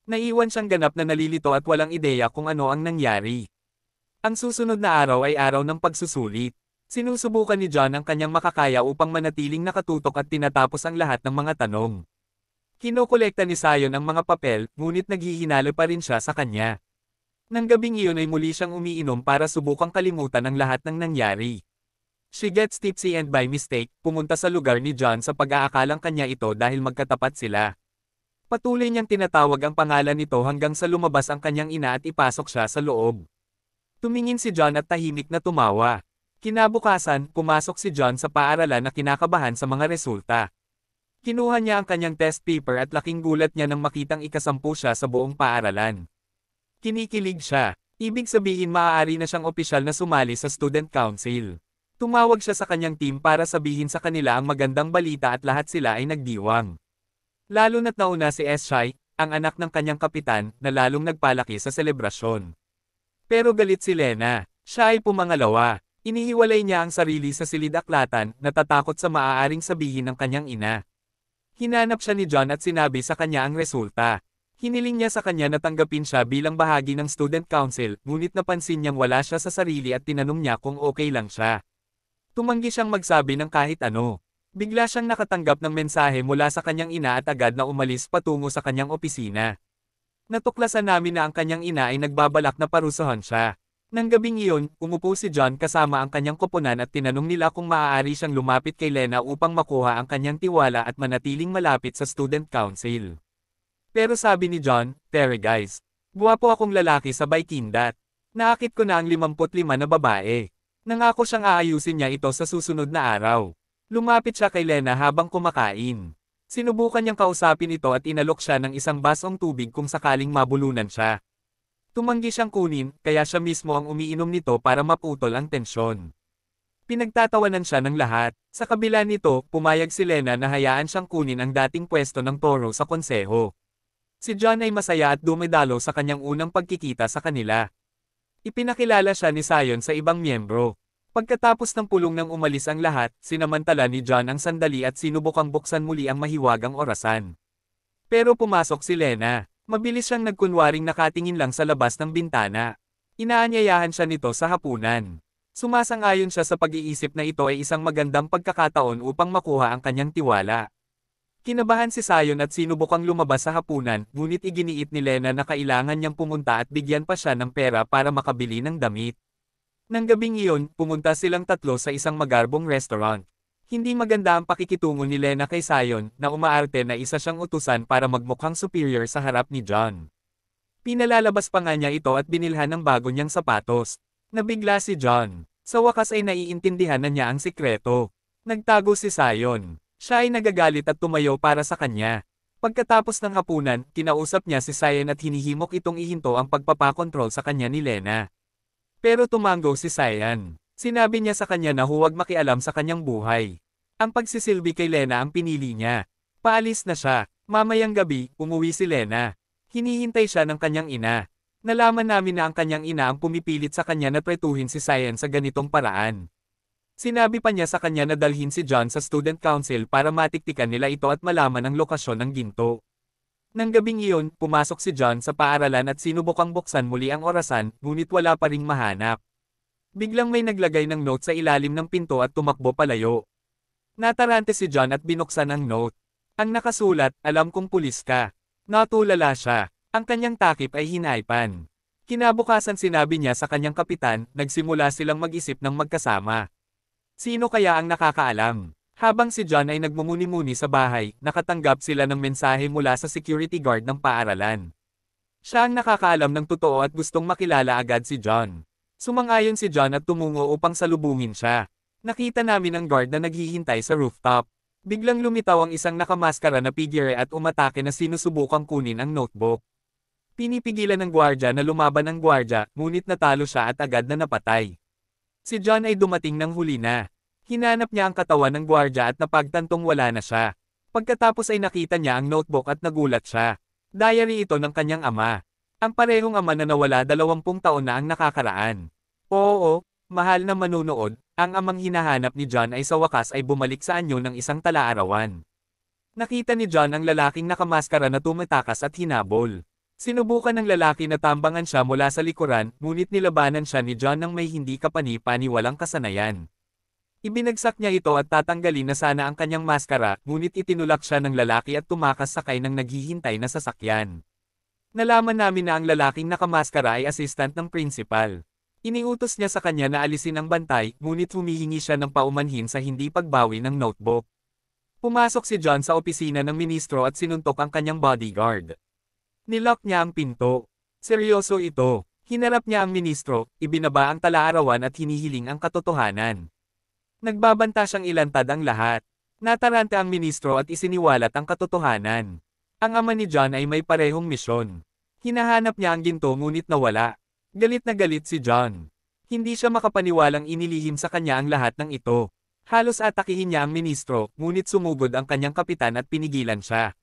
Naiwan siyang ganap na nalilito at walang ideya kung ano ang nangyari. Ang susunod na araw ay araw ng pagsusulit. Sinusubukan ni John ang kanyang makakaya upang manatiling nakatutok at tinatapos ang lahat ng mga tanong. Kinokolekta ni Cyan ang mga papel, ngunit naghihinalo pa rin siya sa kanya. Nang gabing iyon ay muli siyang umiinom para subukang kalimutan ang lahat ng nangyari. She gets tipsy and by mistake, pumunta sa lugar ni John sa pag-aakalang kanya ito dahil magkatapat sila. Patuloy niyang tinatawag ang pangalan nito hanggang sa lumabas ang kanyang ina at ipasok siya sa loob. Tumingin si John at tahimik na tumawa. Kinabukasan, pumasok si John sa paaralan na kinakabahan sa mga resulta. Kinuha niya ang kanyang test paper at laking gulat niya nang makitang ikasampu siya sa buong paaralan. Kinikilig siya. Ibig sabihin maaari na siyang opisyal na sumali sa student council. Tumawag siya sa kanyang team para sabihin sa kanila ang magandang balita at lahat sila ay nagdiwang. Lalo na't nauna si Shai, ang anak ng kanyang kapitan, na lalong nagpalaki sa selebrasyon. Pero galit si Lena. Siya ay pumangalawa. Inihiwalay niya ang sarili sa silid-aklatan, natatakot sa maaaring sabihin ng kanyang ina. Hinanap siya ni John at sinabi sa kanya ang resulta. Hiniling niya sa kanya na tanggapin siya bilang bahagi ng student council, ngunit napansin niyang wala siya sa sarili at tinanong niya kung okay lang siya. Tumanggi siyang magsabi ng kahit ano. Bigla siyang nakatanggap ng mensahe mula sa kanyang ina at agad na umalis patungo sa kanyang opisina. Natuklasan namin na ang kanyang ina ay nagbabalak na parusahan siya. Nang gabing iyon, umupo si John kasama ang kanyang koponan at tinanong nila kung maaari siyang lumapit kay Lena upang makuha ang kanyang tiwala at manatiling malapit sa student council. Pero sabi ni John, "Tere guys, guwapo akong lalaki sa Baikindat. Naakit ko na ang 55 na babae. Nangako siyang aayusin niya ito sa susunod na araw." Lumapit siya kay Lena habang kumakain. Sinubukan niyang kausapin ito at inalok siya ng isang basong tubig kung sakaling mabulunan siya. Tumanggi siyang kunin, kaya siya mismo ang umiinom nito para maputol ang tensyon. Pinagtatawanan siya ng lahat. Sa kabila nito, pumayag si Lena na hayaan siyang kunin ang dating pwesto ng Toro sa konseho. Si John ay masaya at dumidalo sa kanyang unang pagkikita sa kanila. Ipinakilala siya ni Cyan sa ibang miyembro. Pagkatapos ng pulong nang umalis ang lahat, sinamantala ni John ang sandali at sinubukang buksan muli ang mahiwagang orasan. Pero pumasok si Lena. Mabilis siyang nagkunwaring nakatingin lang sa labas ng bintana. Inaanyayahan siya nito sa hapunan. Sumasang-ayon siya sa pag-iisip na ito ay isang magandang pagkakataon upang makuha ang kanyang tiwala. Kinabahan si Cyan at sinubukang lumabas sa hapunan, ngunit iginiit ni Lena na kailangan niyang pumunta at bigyan pa siya ng pera para makabili ng damit. Nang gabing iyon, pumunta silang tatlo sa isang magarbong restaurant. Hindi maganda ang pakikitungo ni Lena kay Cyan, na umaarte na isa siyang utusan para magmukhang superior sa harap ni John. Pinalalabas pa nga niya ito at binilhan ng bago niyang sapatos. Nabigla si John. Sa wakas ay naiintindihan na niya ang sikreto. Nagtago si Cyan. Siya ay nagagalit at tumayo para sa kanya. Pagkatapos ng hapunan, kinausap niya si Cyan at hinihimok itong ihinto ang pagpapakontrol sa kanya ni Lena. Pero tumango si Cyan. Sinabi niya sa kanya na huwag makialam sa kanyang buhay. Ang pagsisilbi kay Lena ang pinili niya. Paalis na siya. Mamayang gabi, umuwi si Lena. Hinihintay siya ng kanyang ina. Nalaman namin na ang kanyang ina ang pumipilit sa kanya na tretuhin si Cyan sa ganitong paraan. Sinabi pa niya sa kanya na dalhin si John sa student council para matiktikan nila ito at malaman ang lokasyon ng ginto. Nang gabing iyon, pumasok si John sa paaralan at sinubukang buksan muli ang orasan, ngunit wala pa ring mahanap. Biglang may naglagay ng note sa ilalim ng pinto at tumakbo palayo. Natarante si John at binuksan ang note. Ang nakasulat, "Alam kong pulis ka." Natulala siya. Ang kanyang takip ay hinaypan. Kinabukasan sinabi niya sa kanyang kapitan, nagsimula silang mag-isip ng magkasama. Sino kaya ang nakakaalam? Habang si John ay nagmumuni-muni sa bahay, nakatanggap sila ng mensahe mula sa security guard ng paaralan. Siya ang nakakaalam ng totoo at gustong makilala agad si John. Sumang-ayon si John at tumungo upang salubungin siya. Nakita namin ang guard na naghihintay sa rooftop. Biglang lumitaw ang isang nakamaskara na figure at umatake na sinusubukang kunin ang notebook. Pinipigilan ng gwardya na lumaban ang gwardya, ngunit natalo siya at agad na napatay. Si John ay dumating ng huli na. Hinanap niya ang katawan ng gwardya at napagtantong wala na siya. Pagkatapos ay nakita niya ang notebook at nagulat siya. Diary ito ng kanyang ama. Ang parehong ama na nawala 20 taon na ang nakakaraan. Oo, mahal na manunood, ang amang hinahanap ni John ay sa wakas ay bumalik sa anyo ng isang talaarawan. Nakita ni John ang lalaking nakamaskara na tumatakas at hinabol. Sinubukan ng lalaki na tambangan siya mula sa likuran, ngunit nilabanan siya ni John ng may hindi kapani-paniwalang kasanayan. Ibinagsak niya ito at tatanggalin na sana ang kanyang maskara, ngunit itinulak siya ng lalaki at tumakas sakay ng naghihintay na sasakyan. Nalaman namin na ang lalaking nakamaskara ay assistant ng principal. Iniutos niya sa kanya na alisin ang bantay, ngunit humihingi siya ng paumanhin sa hindi pagbawi ng notebook. Pumasok si John sa opisina ng ministro at sinuntok ang kanyang bodyguard. Nilock niya ang pinto. Seryoso ito. Hinarap niya ang ministro, ibinaba ang talaarawan at hinihiling ang katotohanan. Nagbabanta siyang ilantad ang lahat. Natarante ang ministro at isiniwalat ang katotohanan. Ang ama ni John ay may parehong misyon. Hinahanap niya ang ginto ngunit nawala. Galit na galit si John. Hindi siya makapaniwalang inilihim sa kanya ang lahat ng ito. Halos atakihin niya ang ministro, ngunit sumugod ang kanyang kapitan at pinigilan siya.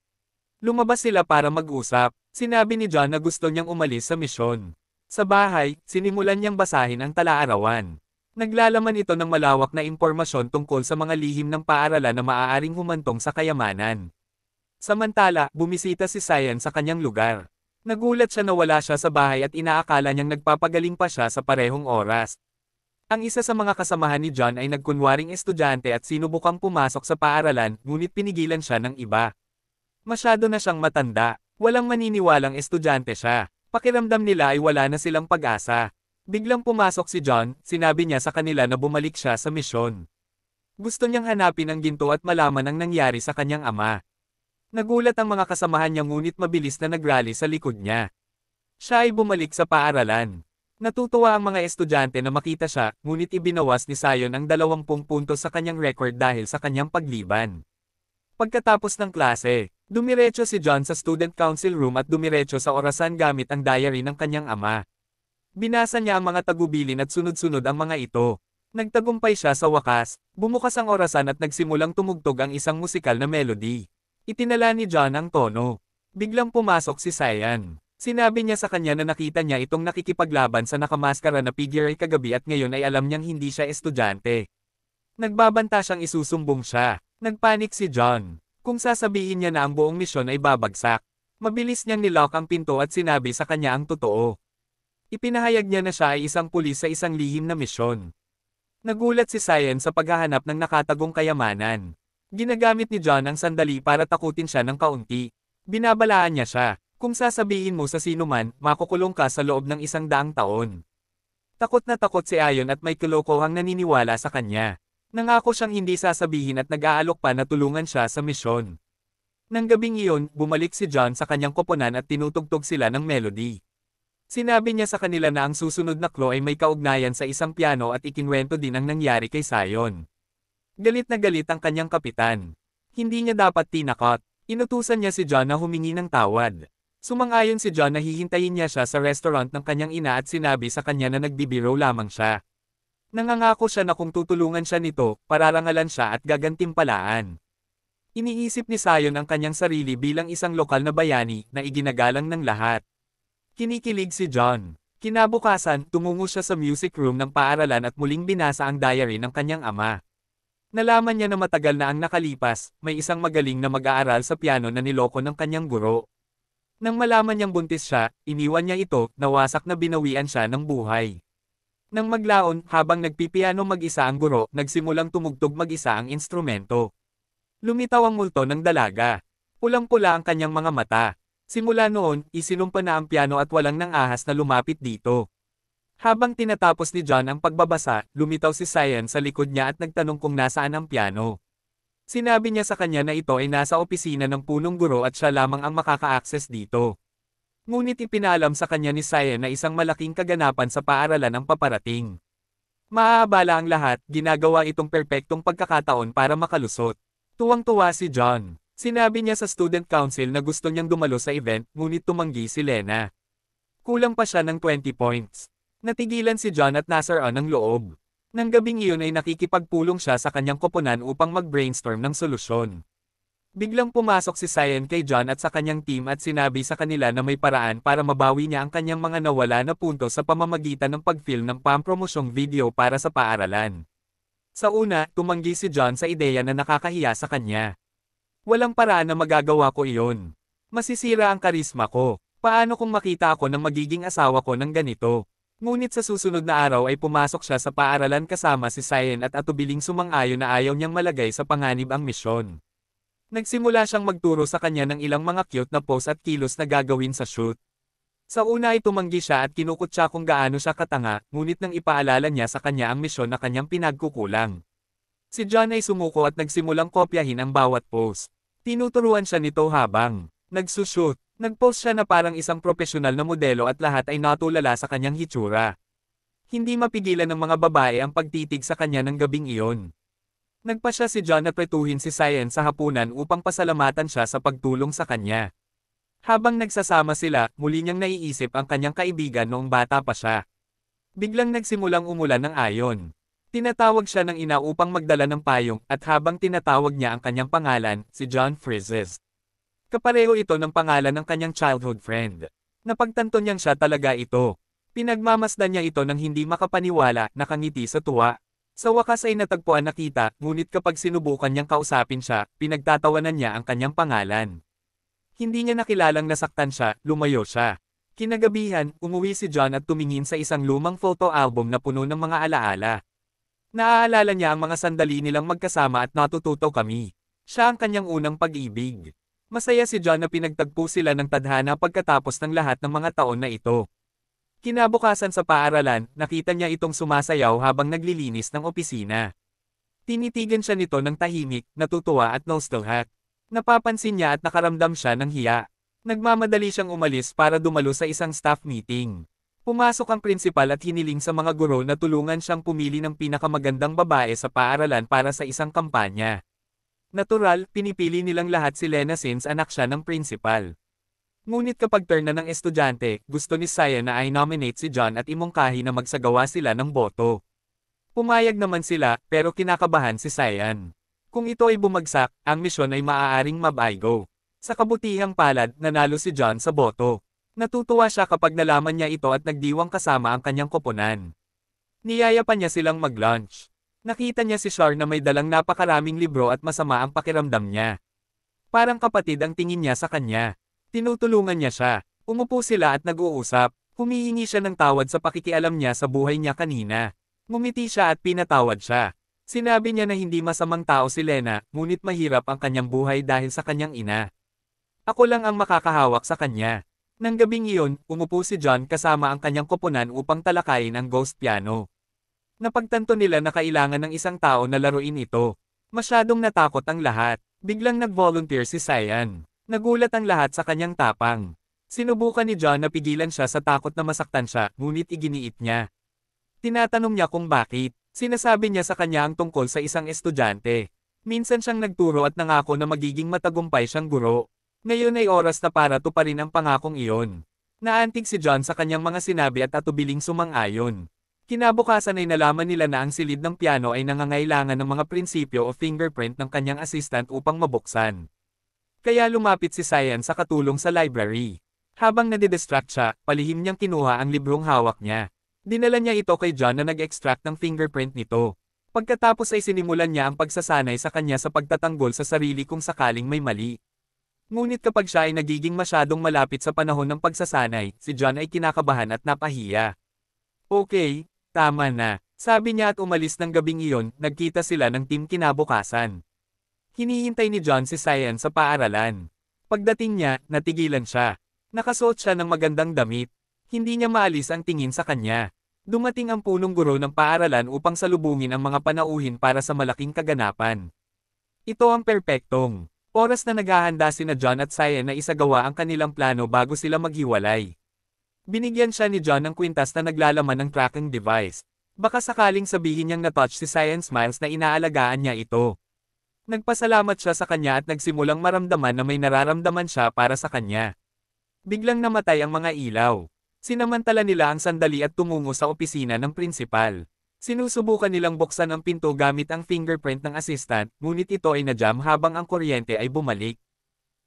Lumabas sila para mag-usap. Sinabi ni John na gusto niyang umalis sa misyon. Sa bahay, sinimulan niyang basahin ang talaarawan. Naglalaman ito ng malawak na impormasyon tungkol sa mga lihim ng paaralan na maaaring humantong sa kayamanan. Samantala, bumisita si Cyan sa kanyang lugar. Nagulat siya na wala siya sa bahay at inaakala niyang nagpapagaling pa siya sa parehong oras. Ang isa sa mga kasamahan ni John ay nagkunwaring estudyante at sinubukang pumasok sa paaralan, ngunit pinigilan siya ng iba. Masyado na siyang matanda, walang maniniwalang estudyante siya. Pakiramdam nila ay wala na silang pag-asa. Biglang pumasok si John, sinabi niya sa kanila na bumalik siya sa misyon. Gusto niyang hanapin ang ginto at malaman ang nangyari sa kanyang ama. Nagulat ang mga kasamahan niya ngunit mabilis na nagrally sa likod niya. Siya ay bumalik sa paaralan. Natutuwa ang mga estudyante na makita siya, ngunit ibinawas ni Cyan ang 20 puntos sa kanyang record dahil sa kanyang pagliban. Pagkatapos ng klase, dumiretso si John sa student council room at dumiretso sa orasan gamit ang diary ng kanyang ama. Binasa niya ang mga tagubilin at sunod-sunod ang mga ito. Nagtagumpay siya sa wakas, bumukas ang orasan at nagsimulang tumugtog ang isang musikal na melody. Itinala ni John ang tono. Biglang pumasok si Cyan. Sinabi niya sa kanya na nakita niya itong nakikipaglaban sa nakamaskara na figure ay kagabi at ngayon ay alam niyang hindi siya estudyante. Nagbabanta siyang isusumbong siya. Nagpanik si John. Kung sasabihin niya na ang buong misyon ay babagsak. Mabilis niyang nilock ang pinto at sinabi sa kanya ang totoo. Ipinahayag niya na siya ay isang pulis sa isang lihim na misyon. Nagulat si Cyan sa paghahanap ng nakatagong kayamanan. Ginagamit ni John ang sandali para takutin siya ng kaunti. Binabalaan niya siya, kung sasabihin mo sa sinuman, makukulong ka sa loob ng 100 taon. Takot na takot si Cyan at may kalokohang naniniwala sa kanya. Nangako siyang hindi sasabihin at nag-aalok pa na tulungan siya sa misyon. Nang gabing iyon, bumalik si John sa kanyang koponan at tinutugtog sila ng melody. Sinabi niya sa kanila na ang susunod na clue ay may kaugnayan sa isang piano at ikinwento din ang nangyari kay Cyan. Galit na galit ang kanyang kapitan. Hindi niya dapat tinakot. Inutusan niya si John na humingi ng tawad. Sumang-ayon si John na hihintayin niya siya sa restaurant ng kanyang ina at sinabi sa kanya na nagbibiro lamang siya. Nangangako siya na kung tutulungan siya nito, pararangalan siya at gagantimpalaan. Iniisip ni Cyan ang kanyang sarili bilang isang lokal na bayani na iginagalang ng lahat. Kinikilig si John. Kinabukasan, tumungo siya sa music room ng paaralan at muling binasa ang diary ng kanyang ama. Nalaman niya na matagal na ang nakalipas, may isang magaling na mag-aaral sa piano na niloko ng kanyang guro. Nang malaman niyang buntis siya, iniwan niya ito, nawasak na binawian siya ng buhay. Nang maglaon, habang nagpipiano mag-isa ang guro, nagsimulang tumugtog mag-isa ang instrumento. Lumitaw ang multo ng dalaga. Pulang-pula ang kanyang mga mata. Simula noon, isinumpa na ang piano at walang nang ahas na lumapit dito. Habang tinatapos ni John ang pagbabasa, lumitaw si Cyan sa likod niya at nagtanong kung nasaan ang piano. Sinabi niya sa kanya na ito ay nasa opisina ng punong guro at siya lamang ang makaka-access dito. Ngunit ipinalam sa kanya ni Cyan na isang malaking kaganapan sa paaralan ang paparating. Maaabala ang lahat, ginagawa itong perpektong pagkakataon para makalusot. Tuwang-tuwa si John. Sinabi niya sa student council na gusto niyang dumalo sa event, ngunit tumanggi si Lena. Kulang pa siya ng 20 points. Natigilan si John at nasaran ng loob. Nang gabing iyon ay nakikipagpulong siya sa kanyang koponan upang mag-brainstorm ng solusyon. Biglang pumasok si Cyan kay John at sa kanyang team at sinabi sa kanila na may paraan para mabawi niya ang kanyang mga nawala na punto sa pamamagitan ng pag-film ng pampromosyong video para sa paaralan. Sa una, tumanggi si John sa ideya na nakakahiya sa kanya. Walang paraan na magagawa ko iyon. Masisira ang karisma ko. Paano kung makita ako ng magiging asawa ko ng ganito? Ngunit sa susunod na araw ay pumasok siya sa paaralan kasama si Cyan at atubiling sumang-ayon na ayaw niyang malagay sa panganib ang misyon. Nagsimula siyang magturo sa kanya ng ilang mga cute na pose at kilos na gagawin sa shoot. Sa una ay tumanggi siya at kinukutya kung gaano siya katanga, ngunit nang ipaalala niya sa kanya ang misyon na kanyang pinagkukulang. Si John ay sumuko at nagsimulang kopyahin ang bawat pose. Tinuturuan siya nito habang nagsushoot. Nag-post siya na parang isang propesyonal na modelo at lahat ay natulala sa kanyang hitsura. Hindi mapigilan ng mga babae ang pagtitig sa kanya ng gabing iyon. Nagpasya si John na pretuhin si Cyan sa hapunan upang pasalamatan siya sa pagtulong sa kanya. Habang nagsasama sila, muli niyang naiisip ang kanyang kaibigan noong bata pa siya. Biglang nagsimulang umulan ng ayon. Tinatawag siya ng ina upang magdala ng payong at habang tinatawag niya ang kanyang pangalan, si John freezes. Kapareho ito ng pangalan ng kanyang childhood friend. Napagtanto niyang siya talaga ito. Pinagmamasdan niya ito nang hindi makapaniwala, nakangiti sa tuwa. Sa wakas ay natagpuan na kita, ngunit kapag sinubukan niyang kausapin siya, pinagtatawanan niya ang kanyang pangalan. Hindi niya nakilalang nasaktan siya, lumayo siya. Kinagabihan, umuwi si John at tumingin sa isang lumang photo album na puno ng mga alaala. Naaalala niya ang mga sandali nilang magkasama at natututo kami. Siya ang kanyang unang pag-ibig. Masaya si John na pinagtagpo sila ng tadhana pagkatapos ng lahat ng mga taon na ito. Kinabukasan sa paaralan, nakita niya itong sumasayaw habang naglilinis ng opisina. Tinitigan siya nito ng tahimik, natutuwa at nostalgic. Napapansin niya at nakaramdam siya ng hiya. Nagmamadali siyang umalis para dumalo sa isang staff meeting. Pumasok ang prinsipal at hiniling sa mga guro na tulungan siyang pumili ng pinakamagandang babae sa paaralan para sa isang kampanya. Natural, pinipili nilang lahat si Lena since anak siya ng prinsipal. Ngunit kapag turn na ng estudyante, gusto ni Cyan na i-nominate si John at imungkahi na magsagawa sila ng boto. Pumayag naman sila, pero kinakabahan si Cyan. Kung ito ay bumagsak, ang misyon ay maaaring mabaygo. Sa kabutihang palad, nanalo si John sa boto. Natutuwa siya kapag nalaman niya ito at nagdiwang kasama ang kanyang koponan. Niyaya pa niya silang mag-lunch. Nakita niya si Char na may dalang napakaraming libro at masama ang pakiramdam niya. Parang kapatid ang tingin niya sa kanya. Tinutulungan niya siya. Umupo sila at nag-uusap. Humihingi siya ng tawad sa pakikialam niya sa buhay niya kanina. Ngumiti siya at pinatawad siya. Sinabi niya na hindi masamang tao si Lena, ngunit mahirap ang kanyang buhay dahil sa kanyang ina. Ako lang ang makakahawak sa kanya. Nang gabing iyon, umupo si John kasama ang kanyang koponan upang talakayin ang ghost piano. Napagtanto nila na kailangan ng isang tao na laruin ito. Masyadong natakot ang lahat. Biglang nag-volunteer si Cyan. Nagulat ang lahat sa kanyang tapang. Sinubukan ni John na pigilan siya sa takot na masaktan siya, ngunit iginiit niya. Tinatanong niya kung bakit. Sinasabi niya sa kanya ang tungkol sa isang estudyante. Minsan siyang nagturo at nangako na magiging matagumpay siyang guro. Ngayon ay oras na para tuparin ang pangakong iyon. Naantig si John sa kanyang mga sinabi at atubiling sumang-ayon. Kinabukasan ay nalaman nila na ang silid ng piano ay nangangailangan ng mga prinsipyo o fingerprint ng kanyang assistant upang mabuksan. Kaya lumapit si Cyan sa katulong sa library. Habang nadidistract siya, palihim niyang kinuha ang librong hawak niya. Dinala niya ito kay John na nag-extract ng fingerprint nito. Pagkatapos ay sinimulan niya ang pagsasanay sa kanya sa pagtatanggol sa sarili kung sakaling may mali. Ngunit kapag siya ay nagiging masyadong malapit sa panahon ng pagsasanay, si John ay kinakabahan at napahiya. Okay, tama na, sabi niya at umalis ng gabing iyon. Nagkita sila ng team kinabukasan. Hinihintay ni John si Cyan sa paaralan. Pagdating niya, natigilan siya. Nakasuot siya ng magandang damit. Hindi niya maalis ang tingin sa kanya. Dumating ang punong guro ng paaralan upang salubungin ang mga panauhin para sa malaking kaganapan. Ito ang perpektong oras na naghahanda sina John at Cyan na isagawa ang kanilang plano bago sila maghiwalay. Binigyan siya ni John ng kwintas na naglalaman ng tracking device. Baka sakaling sabihin niyang na-touch si Cyan smiles na inaalagaan niya ito. Nagpasalamat siya sa kanya at nagsimulang maramdaman na may nararamdaman siya para sa kanya. Biglang namatay ang mga ilaw. Sinamantala nila ang sandali at tumungo sa opisina ng prinsipal. Sinusubukan nilang buksan ang pinto gamit ang fingerprint ng assistant, ngunit ito ay na-jam habang ang kuryente ay bumalik.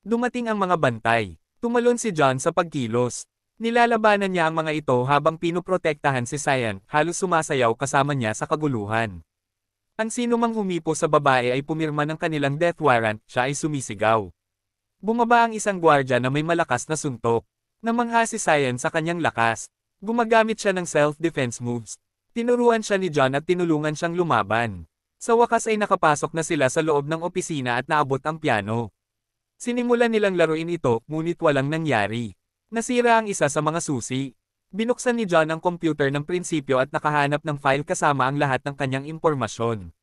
Dumating ang mga bantay. Tumalon si John sa pagkilos. Nilalabanan niya ang mga ito habang pinoprotektahan si Cyan, halos sumasayaw kasama niya sa kaguluhan. Ang sinumang humipo sa babae ay pumirma ng kanilang death warrant, siya ay sumisigaw. Bumaba ang isang gwardya na may malakas na suntok. Namangha si Cyan sa kanyang lakas. Gumagamit siya ng self-defense moves. Tinuruan siya ni John at tinulungan siyang lumaban. Sa wakas ay nakapasok na sila sa loob ng opisina at naabot ang piano. Sinimulan nilang laruin ito, ngunit walang nangyari. Nasira ang isa sa mga susi. Binuksan ni John ang computer ng prinsipyo at nakahanap ng file kasama ang lahat ng kanyang impormasyon.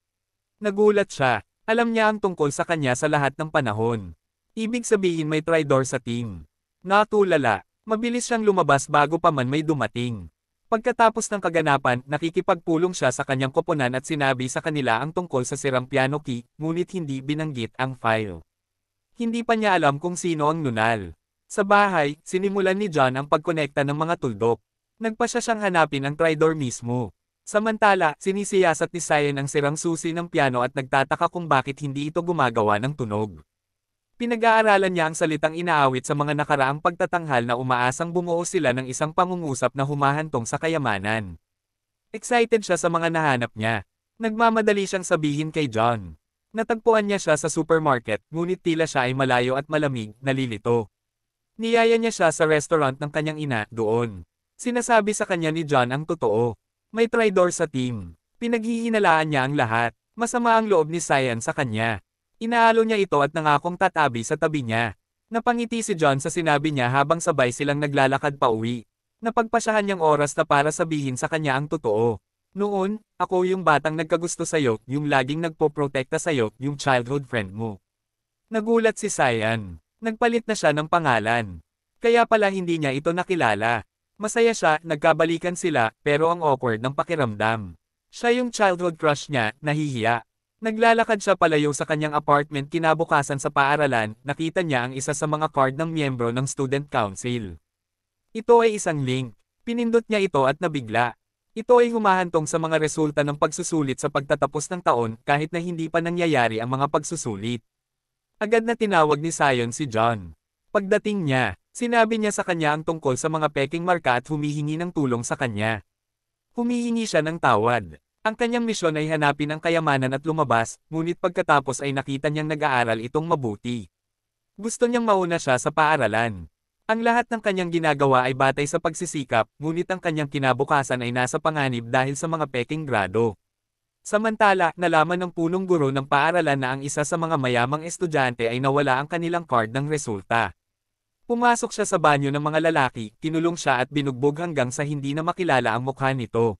Nagulat siya. Alam niya ang tungkol sa kanya sa lahat ng panahon. Ibig sabihin may traitor sa team. Natulala. Mabilis siyang lumabas bago pa man may dumating. Pagkatapos ng kaganapan, nakikipagpulong siya sa kanyang koponan at sinabi sa kanila ang tungkol sa sirang piano key, ngunit hindi binanggit ang file. Hindi pa niya alam kung sino ang nunal. Sa bahay, sinimulan ni John ang pagkonekta ng mga tuldok. Nagpa siya siyang hanapin ang traitor mismo. Samantala, sinisiyasat ni Cyan ang sirang susi ng piano at nagtataka kung bakit hindi ito gumagawa ng tunog. Pinag-aaralan niya ang salitang inaawit sa mga nakaraang pagtatanghal na umaasang bumuo sila ng isang pangungusap na humahantong sa kayamanan. Excited siya sa mga nahanap niya. Nagmamadali siyang sabihin kay John. Natagpuan niya siya sa supermarket, ngunit tila siya ay malayo at malamig, nalilito. Niyaya niya siya sa restaurant ng kanyang ina, doon. Sinasabi sa kanya ni John ang totoo. May traitor sa team. Pinaghihinalaan niya ang lahat. Masama ang loob ni Cyan sa kanya. Inaalo niya ito at nangakong tatabi sa tabi niya. Napangiti si John sa sinabi niya habang sabay silang naglalakad pa uwi. Napagpasyahan niyang oras na para sabihin sa kanya ang totoo. Noon, ako yung batang nagkagusto sa'yo, yung laging nagpoprotekta sa'yo, yung childhood friend mo. Nagulat si Cyan. Nagpalit na siya ng pangalan. Kaya pala hindi niya ito nakilala. Masaya siya, nagkabalikan sila, pero ang awkward ng pakiramdam. Siya yung childhood crush niya, nahihiya. Naglalakad siya palayo sa kanyang apartment kinabukasan sa paaralan, nakita niya ang isa sa mga card ng miyembro ng student council. Ito ay isang link. Pinindot niya ito at nabigla. Ito ay humahantong sa mga resulta ng pagsusulit sa pagtatapos ng taon kahit na hindi pa nangyayari ang mga pagsusulit. Agad na tinawag ni Cyan si John. Pagdating niya, sinabi niya sa kanya ang tungkol sa mga peking marka at humihingi ng tulong sa kanya. Humihingi siya ng tawad. Ang kanyang misyon ay hanapin ang kayamanan at lumabas, ngunit pagkatapos ay nakita niyang nag-aaral itong mabuti. Gusto niyang mauna siya sa paaralan. Ang lahat ng kanyang ginagawa ay batay sa pagsisikap, ngunit ang kanyang kinabukasan ay nasa panganib dahil sa mga peking grado. Samantala, nalaman ng punong guro ng paaralan na ang isa sa mga mayamang estudyante ay nawala ang kanilang card ng resulta. Pumasok siya sa banyo ng mga lalaki, kinulong siya at binugbog hanggang sa hindi na makilala ang mukha nito.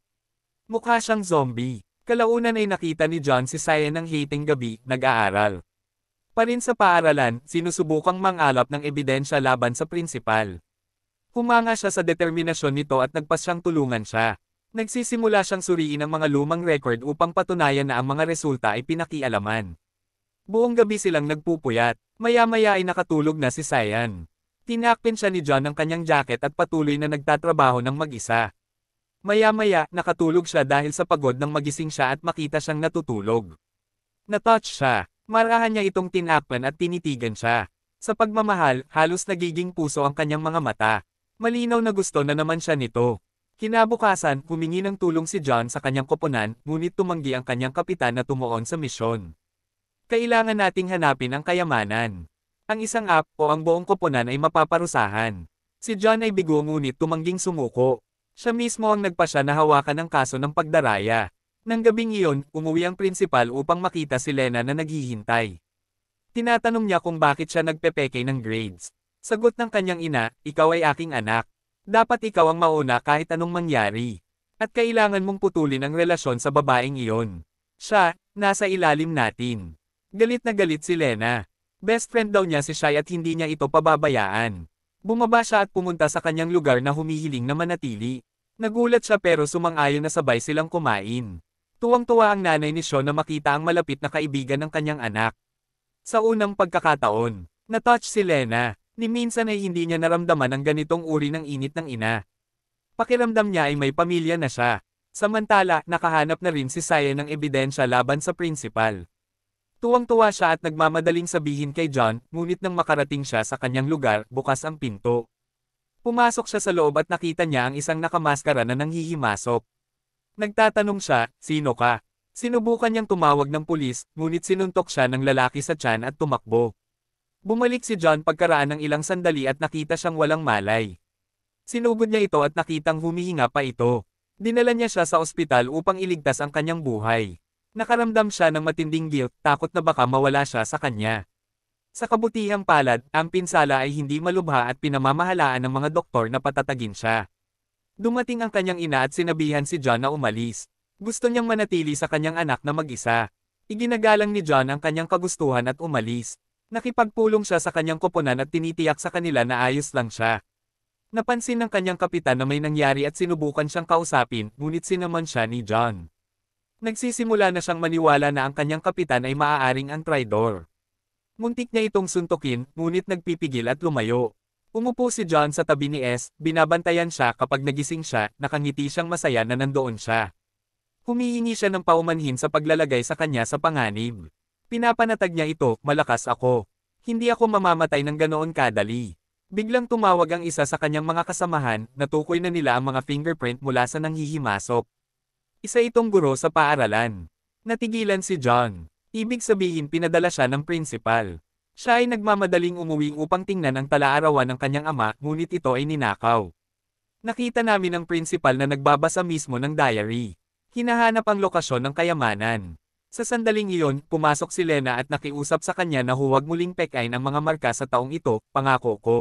Mukha siyang zombie. Kalaunan ay nakita ni John si Cyan ng hating gabi, nag-aaral. Parin sa paaralan, sinusubukang mangalap ng ebidensya laban sa prinsipal. Humanga siya sa determinasyon nito at nagpasyang tulungan siya. Nagsisimula siyang suriin ang mga lumang record upang patunayan na ang mga resulta ay pinakialaman. Buong gabi silang nagpupuyat. Maya-maya ay nakatulog na si Cyan. Tinakpin siya ni John ng kanyang jacket at patuloy na nagtatrabaho ng mag-isa. Maya-maya, nakatulog siya dahil sa pagod nang magising siya at makita siyang natutulog. Na-touch siya. Marahan niya itong tinakpan at tinitigan siya. Sa pagmamahal, halos nagiging puso ang kanyang mga mata. Malinaw na gusto na naman siya nito. Kinabukasan, humingi ng tulong si John sa kanyang koponan, ngunit tumanggi ang kanyang kapitan na tumuon sa misyon. Kailangan nating hanapin ang kayamanan. Ang isang app o ang buong koponan ay mapaparusahan. Si John ay bigo ngunit tumangging sumuko. Siya mismo ang nagpasya na hawakan ang kaso ng pagdaraya. Nang gabing iyon, umuwi ang prinsipal upang makita si Lena na naghihintay. Tinatanong niya kung bakit siya nagpepeke ng grades. Sagot ng kanyang ina, ikaw ay aking anak. Dapat ikaw ang mauna kahit anong mangyari. At kailangan mong putulin ang relasyon sa babaeng iyon. Siya, nasa ilalim natin. Galit na galit si Lena. Best friend daw niya si Shai at hindi niya ito pababayaan. Bumaba siya at pumunta sa kanyang lugar na humihiling na manatili. Nagulat siya pero sumang-ayon na sabay silang kumain. Tuwang-tuwa ang nanay ni Sean na makita ang malapit na kaibigan ng kanyang anak. Sa unang pagkakataon, na-touch si Lena. Ni minsan ay hindi niya naramdaman ang ganitong uri ng init ng ina. Pakiramdam niya ay may pamilya na siya. Samantala, nakahanap na rin si Saya ng ebidensya laban sa principal. Tuwang-tuwa siya at nagmamadaling sabihin kay John, ngunit nang makarating siya sa kanyang lugar, bukas ang pinto. Pumasok siya sa loob at nakita niya ang isang nakamaskara na nanghihimasok. Nagtatanong siya, sino ka? Sinubukan niyang tumawag ng pulis, ngunit sinuntok siya ng lalaki sa tiyan at tumakbo. Bumalik si John pagkaraan ng ilang sandali at nakita siyang walang malay. Sinugod niya ito at nakitang humihinga pa ito. Dinala niya siya sa ospital upang iligtas ang kanyang buhay. Nakaramdam siya ng matinding guilt, takot na baka mawala siya sa kanya. Sa kabutihang palad, ang pinsala ay hindi malubha at pinamamahalaan ng mga doktor na patatagin siya. Dumating ang kanyang ina at sinabihan si John na umalis. Gusto niyang manatili sa kanyang anak na mag-isa. Iginagalang ni John ang kanyang kagustuhan at umalis. Nakipagpulong siya sa kanyang koponan at tinitiyak sa kanila na ayos lang siya. Napansin ng kanyang kapitan na may nangyari at sinubukan siyang kausapin, ngunit sinamon siya ni John. Nagsisimula na siyang maniwala na ang kanyang kapitan ay maaaring ang traidor. Muntik niya itong suntukin, ngunit nagpipigil at lumayo. Umupo si John sa tabi ni S, binabantayan siya kapag nagising siya, nakangiti siyang masaya na nandoon siya. Humihingi siya ng paumanhin sa paglalagay sa kanya sa panganib. Pinapanatag niya ito, malakas ako. Hindi ako mamamatay ng ganoon kadali. Biglang tumawag ang isa sa kanyang mga kasamahan, natukoy na nila ang mga fingerprint mula sa nanghihimasok. Isa itong guro sa paaralan. Natigilan si John. Ibig sabihin pinadala siya ng principal. Siya ay nagmamadaling umuwi upang tingnan ang talaarawan ng kanyang ama, ngunit ito ay ninakaw. Nakita namin ang principal na nagbabasa mismo ng diary. Hinahanap ang lokasyon ng kayamanan. Sa sandaling iyon, pumasok si Lena at nakiusap sa kanya na huwag muling pekain ang mga marka sa taong ito, pangako ko.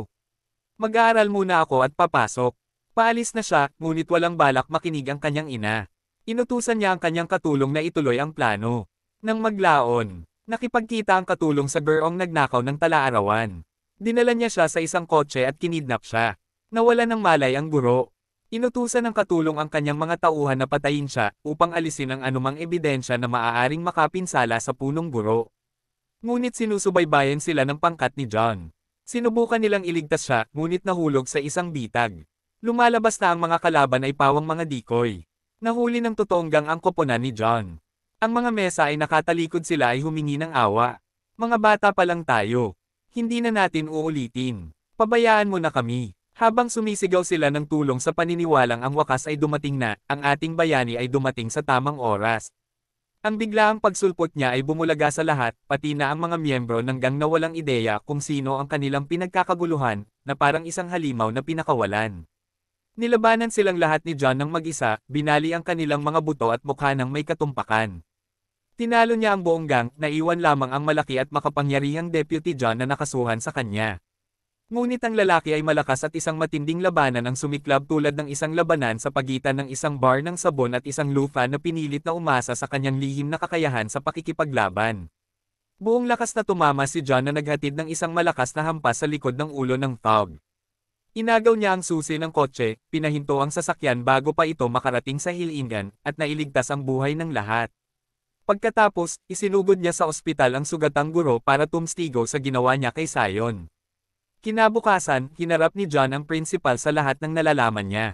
Mag-aaral muna ako at papasok. Paalis na siya, ngunit walang balak makinig ang kanyang ina. Inutusan niya ang kanyang katulong na ituloy ang plano. Nang maglaon, nakipagkita ang katulong sa gurong nagnakaw ng talaarawan. Dinala niya siya sa isang kotse at kinidnap siya. Nawala ng malay ang guro. Inutusan ng katulong ang kanyang mga tauhan na patayin siya upang alisin ang anumang ebidensya na maaaring makapinsala sa punong guro. Ngunit sinusubaybayan sila ng pangkat ni John. Sinubukan nilang iligtas siya, ngunit nahulog sa isang bitag. Lumalabas na ang mga kalaban ay pawang mga decoy. Nahuli ng totoong gang ang koponan ni John. Ang mga mesa ay nakatalikod, sila ay humingi ng awa. Mga bata pa lang tayo. Hindi na natin uulitin. Pabayaan mo na kami. Habang sumisigaw sila ng tulong sa paniniwalang ang wakas ay dumating na, ang ating bayani ay dumating sa tamang oras. Ang biglaang pagsulpot niya ay bumulaga sa lahat, pati na ang mga miyembro ng gang na walang ideya kung sino ang kanilang pinagkakaguluhan, na parang isang halimaw na pinakawalan. Nilabanan silang lahat ni John ng mag-isa, binali ang kanilang mga buto at mukha ng may katumpakan. Tinalo niya ang buong gang, naiwan lamang ang malaki at makapangyarihang Deputy John na nakasuhan sa kanya. Ngunit ang lalaki ay malakas at isang matinding labanan ang sumiklab tulad ng isang labanan sa pagitan ng isang bar ng sabon at isang lupa na pinilit na umasa sa kanyang lihim na kakayahan sa pakikipaglaban. Buong lakas na tumama si John na naghatid ng isang malakas na hampas sa likod ng ulo ng thug. Inagaw niya ang susi ng kotse, pinahinto ang sasakyan bago pa ito makarating sa hilingan, at nailigtas ang buhay ng lahat. Pagkatapos, isinugod niya sa ospital ang sugatang guro para tumstigo sa ginawa niya kay Sion. Kinabukasan, hinarap ni John ang principal sa lahat ng nalalaman niya.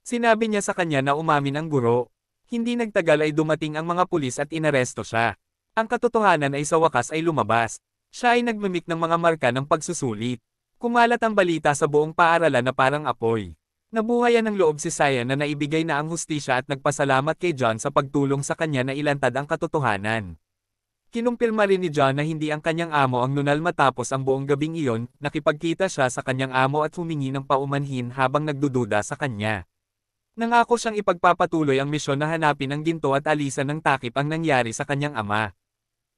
Sinabi niya sa kanya na umamin ang guro. Hindi nagtagal ay dumating ang mga pulis at inaresto siya. Ang katotohanan ay sa wakas ay lumabas. Siya ay nagmimik ng mga marka ng pagsusulit. Kumalat ang balita sa buong paaralan na parang apoy. Nabuhayan ng loob si Sion na naibigay na ang hustisya at nagpasalamat kay John sa pagtulong sa kanya na ilantad ang katotohanan. Kinumpirma rin ni John na hindi ang kanyang amo ang nunal matapos ang buong gabing iyon, nakipagkita siya sa kanyang amo at humingi ng paumanhin habang nagdududa sa kanya. Nangako siyang ipagpapatuloy ang misyon na hanapin ang ginto at alisan ng takip ang nangyari sa kanyang ama.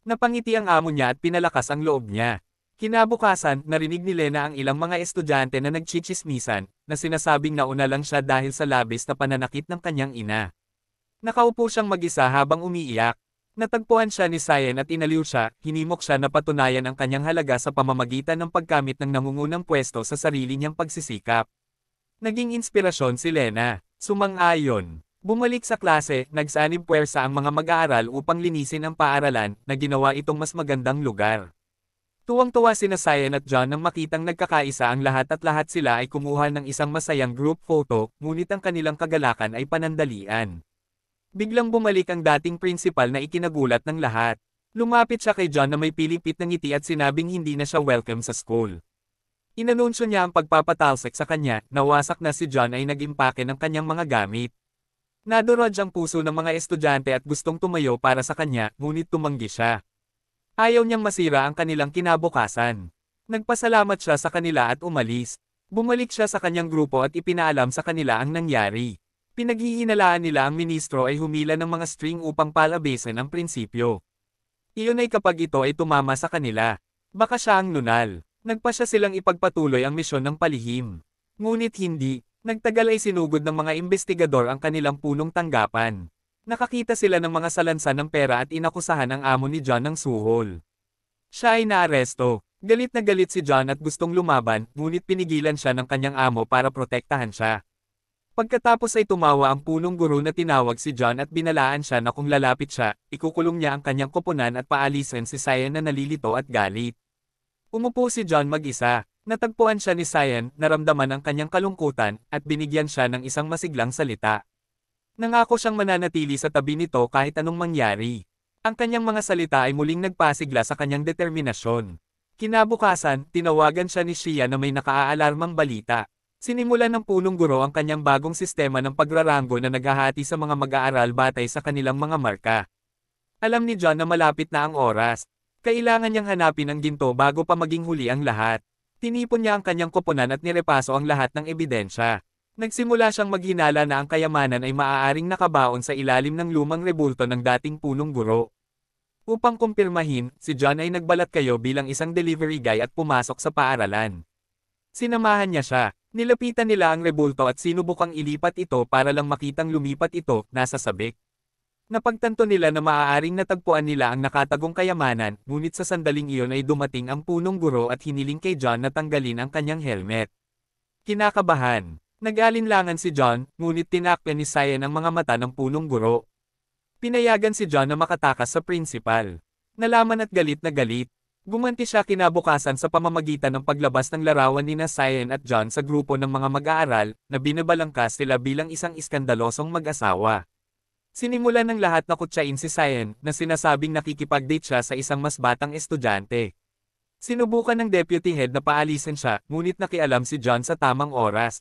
Napangiti ang amo niya at pinalakas ang loob niya. Kinabukasan, narinig ni Lena ang ilang mga estudyante na nagchichismisan, na sinasabing nauna lang siya dahil sa labis na pananakit ng kanyang ina. Nakaupo siyang mag-isa habang umiiyak. Natagpuan siya ni Sion at inaliw siya, hinimok siya na patunayan ang kanyang halaga sa pamamagitan ng paggamit ng nangungunang pwesto sa sarili niyang pagsisikap. Naging inspirasyon si Lena. Sumang-ayon. Bumalik sa klase, nagsanib puwersa ang mga mag-aaral upang linisin ang paaralan, na ginawa itong mas magandang lugar. Tuwang-tuwa sina Cyan at John nang makitang nagkakaisa ang lahat at lahat sila ay kumuha ng isang masayang group photo, ngunit ang kanilang kagalakan ay panandalian. Biglang bumalik ang dating principal na ikinagulat ng lahat. Lumapit siya kay John na may pilipit ng ngiti at sinabing hindi na siya welcome sa school. Inanunsyo niya ang pagpapatalsik sa kanya, nawasak na si John ay nag-impake ng kanyang mga gamit. Nadurog ang puso ng mga estudyante at gustong tumayo para sa kanya, ngunit tumanggi siya. Ayaw niyang masira ang kanilang kinabukasan. Nagpasalamat siya sa kanila at umalis. Bumalik siya sa kanyang grupo at ipinaalam sa kanila ang nangyari. Pinaghihinalaan nila ang ministro ay humila ng mga string upang palabasin ang prinsipyo. Iyon ay kapag ito ay tumama sa kanila. Baka siya ang nunal. Nagpasya silang ipagpatuloy ang misyon ng palihim. Ngunit hindi, nagtagal ay sinugod ng mga investigador ang kanilang punong tanggapan. Nakakita sila ng mga salansan ng pera at inakusahan ang amo ni John ng suhol. Siya ay naaresto. Galit na galit si John at gustong lumaban, ngunit pinigilan siya ng kanyang amo para protektahan siya. Pagkatapos ay tumawa ang punong guro na tinawag si John at binalaan siya na kung lalapit siya, ikukulong niya ang kanyang koponan at paalisin si Cyan na nalilito at galit. Umupo si John mag-isa. Natagpuan siya ni Cyan, naramdaman ang kanyang kalungkutan, at binigyan siya ng isang masiglang salita. Nangako siyang mananatili sa tabi nito kahit anong mangyari. Ang kanyang mga salita ay muling nagpasigla sa kanyang determinasyon. Kinabukasan, tinawagan siya ni Shia na may nakaaalarmang balita. Sinimulan ng punong guro ang kanyang bagong sistema ng pagraranggo na naghahati sa mga mag-aaral batay sa kanilang mga marka. Alam ni John na malapit na ang oras. Kailangan niyang hanapin ang ginto bago pa maging huli ang lahat. Tinipon niya ang kanyang koponan at nirepaso ang lahat ng ebidensya. Nagsimula siyang maghinala na ang kayamanan ay maaaring nakabaon sa ilalim ng lumang rebulto ng dating punong guro. Upang kumpirmahin, si John ay nagbalat kayo bilang isang delivery guy at pumasok sa paaralan. Sinamahan niya siya. Nilapitan nila ang rebulto at sinubukang ilipat ito para lang makitang lumipat ito, nasa sabik. Napagtanto nila na maaaring natagpuan nila ang nakatagong kayamanan, ngunit sa sandaling iyon ay dumating ang punong guro at hiniling kay John na tanggalin ang kanyang helmet. Kinakabahan. Nag-alinlangan si John, ngunit tinakpan ni Cyan ang mga mata ng punong guro. Pinayagan si John na makatakas sa principal. Nalaman at galit na galit. Gumanti siya kinabukasan sa pamamagitan ng paglabas ng larawan nina Cyan at John sa grupo ng mga mag-aaral, na binabalangkas sila bilang isang iskandalosong mag-asawa. Sinimulan ng lahat na kutsain si Cyan, na sinasabing nakikipag-date siya sa isang mas batang estudyante. Sinubukan ng deputy head na paalisin siya, ngunit nakialam si John sa tamang oras.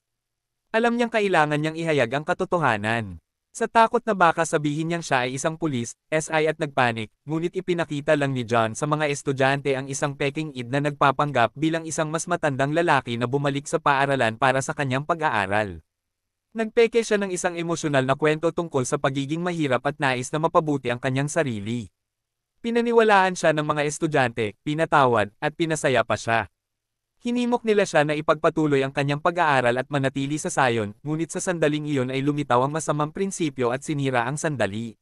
Alam niyang kailangan niyang ihayag ang katotohanan. Sa takot na baka sabihin niyang siya ay isang pulis, SI at nagpanik, ngunit ipinakita lang ni John sa mga estudyante ang isang peking id na nagpapanggap bilang isang mas matandang lalaki na bumalik sa paaralan para sa kanyang pag-aaral. Nagpeke siya ng isang emosyonal na kwento tungkol sa pagiging mahirap at nais na mapabuti ang kanyang sarili. Pinaniwalaan siya ng mga estudyante, pinatawad, at pinasaya pa siya. Hinimok nila siya na ipagpatuloy ang kanyang pag-aaral at manatili sa sayon, ngunit sa sandaling iyon ay lumitaw ang masamang prinsipyo at sinira ang sandali.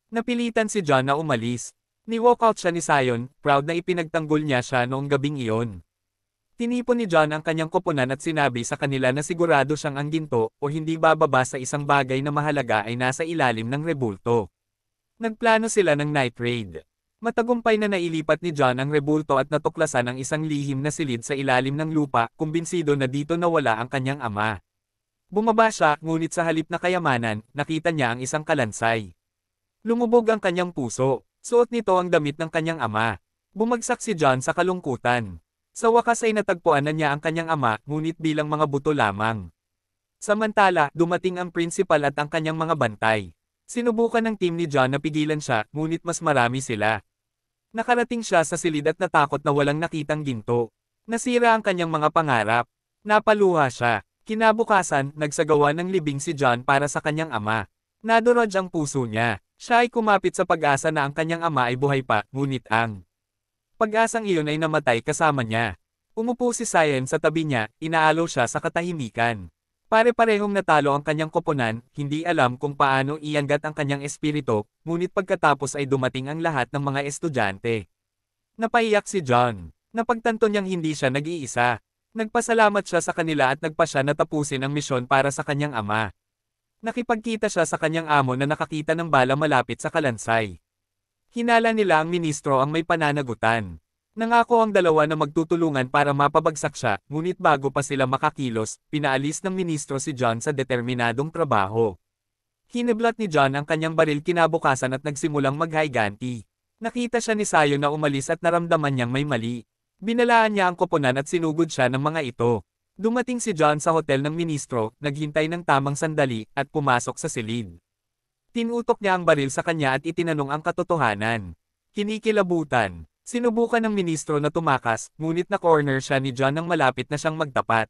Napilitan si John na umalis. Ni-walkout siya ni Sion, proud na ipinagtanggol niya siya noong gabing iyon. Tinipon ni John ang kanyang koponan at sinabi sa kanila na sigurado siyang ang ginto o hindi bababa sa isang bagay na mahalaga ay nasa ilalim ng rebulto. Nagplano sila ng night raid. Matagumpay na nailipat ni John ang rebulto at natuklasan ang isang lihim na silid sa ilalim ng lupa, kumbinsido na dito nawala ang kanyang ama. Bumaba siya, ngunit sa halip na kayamanan, nakita niya ang isang kalansay. Lumubog ang kanyang puso. Suot nito ang damit ng kanyang ama. Bumagsak si John sa kalungkutan. Sa wakas ay natagpuan na niya ang kanyang ama, ngunit bilang mga buto lamang. Samantala, dumating ang principal at ang kanyang mga bantay. Sinubukan ng team ni John na pigilan siya, ngunit mas marami sila. Nakarating siya sa silid at natakot na walang nakitang ginto. Nasira ang kanyang mga pangarap. Napaluha siya. Kinabukasan, nagsagawa ng libing si John para sa kanyang ama. Nadurog ang puso niya. Siya ay kumapit sa pag-asa na ang kanyang ama ay buhay pa, ngunit ang pag-asang iyon ay namatay kasama niya. Umupo si Cyan sa tabi niya, inaalo siya sa katahimikan. Pare-parehong natalo ang kanyang koponan, hindi alam kung paano iangat ang kanyang espiritu, ngunit pagkatapos ay dumating ang lahat ng mga estudyante. Napaiyak si John. Napagtanto niyang hindi siya nag-iisa. Nagpasalamat siya sa kanila at nagpasya na tapusin ang misyon para sa kanyang ama. Nakipagkita siya sa kanyang amo na nakakita ng bala malapit sa kalansay. Hinala nila ang ministro ang may pananagutan. Nangako ang dalawa na magtutulungan para mapabagsak siya, ngunit bago pa sila makakilos, pinaalis ng ministro si John sa determinadong trabaho. Hineblat ni John ang kanyang baril kinabukasan at nagsimulang maghayganti. Nakita siya ni Sayo na umalis at naramdaman niyang may mali. Binalaan niya ang koponan at sinugod siya ng mga ito. Dumating si John sa hotel ng ministro, naghintay ng tamang sandali, at pumasok sa silid. Tinutok niya ang baril sa kanya at itinanong ang katotohanan. Kinikilabutan. Sinubukan ng ministro na tumakas, ngunit na-corner siya ni John nang malapit na siyang magtapat.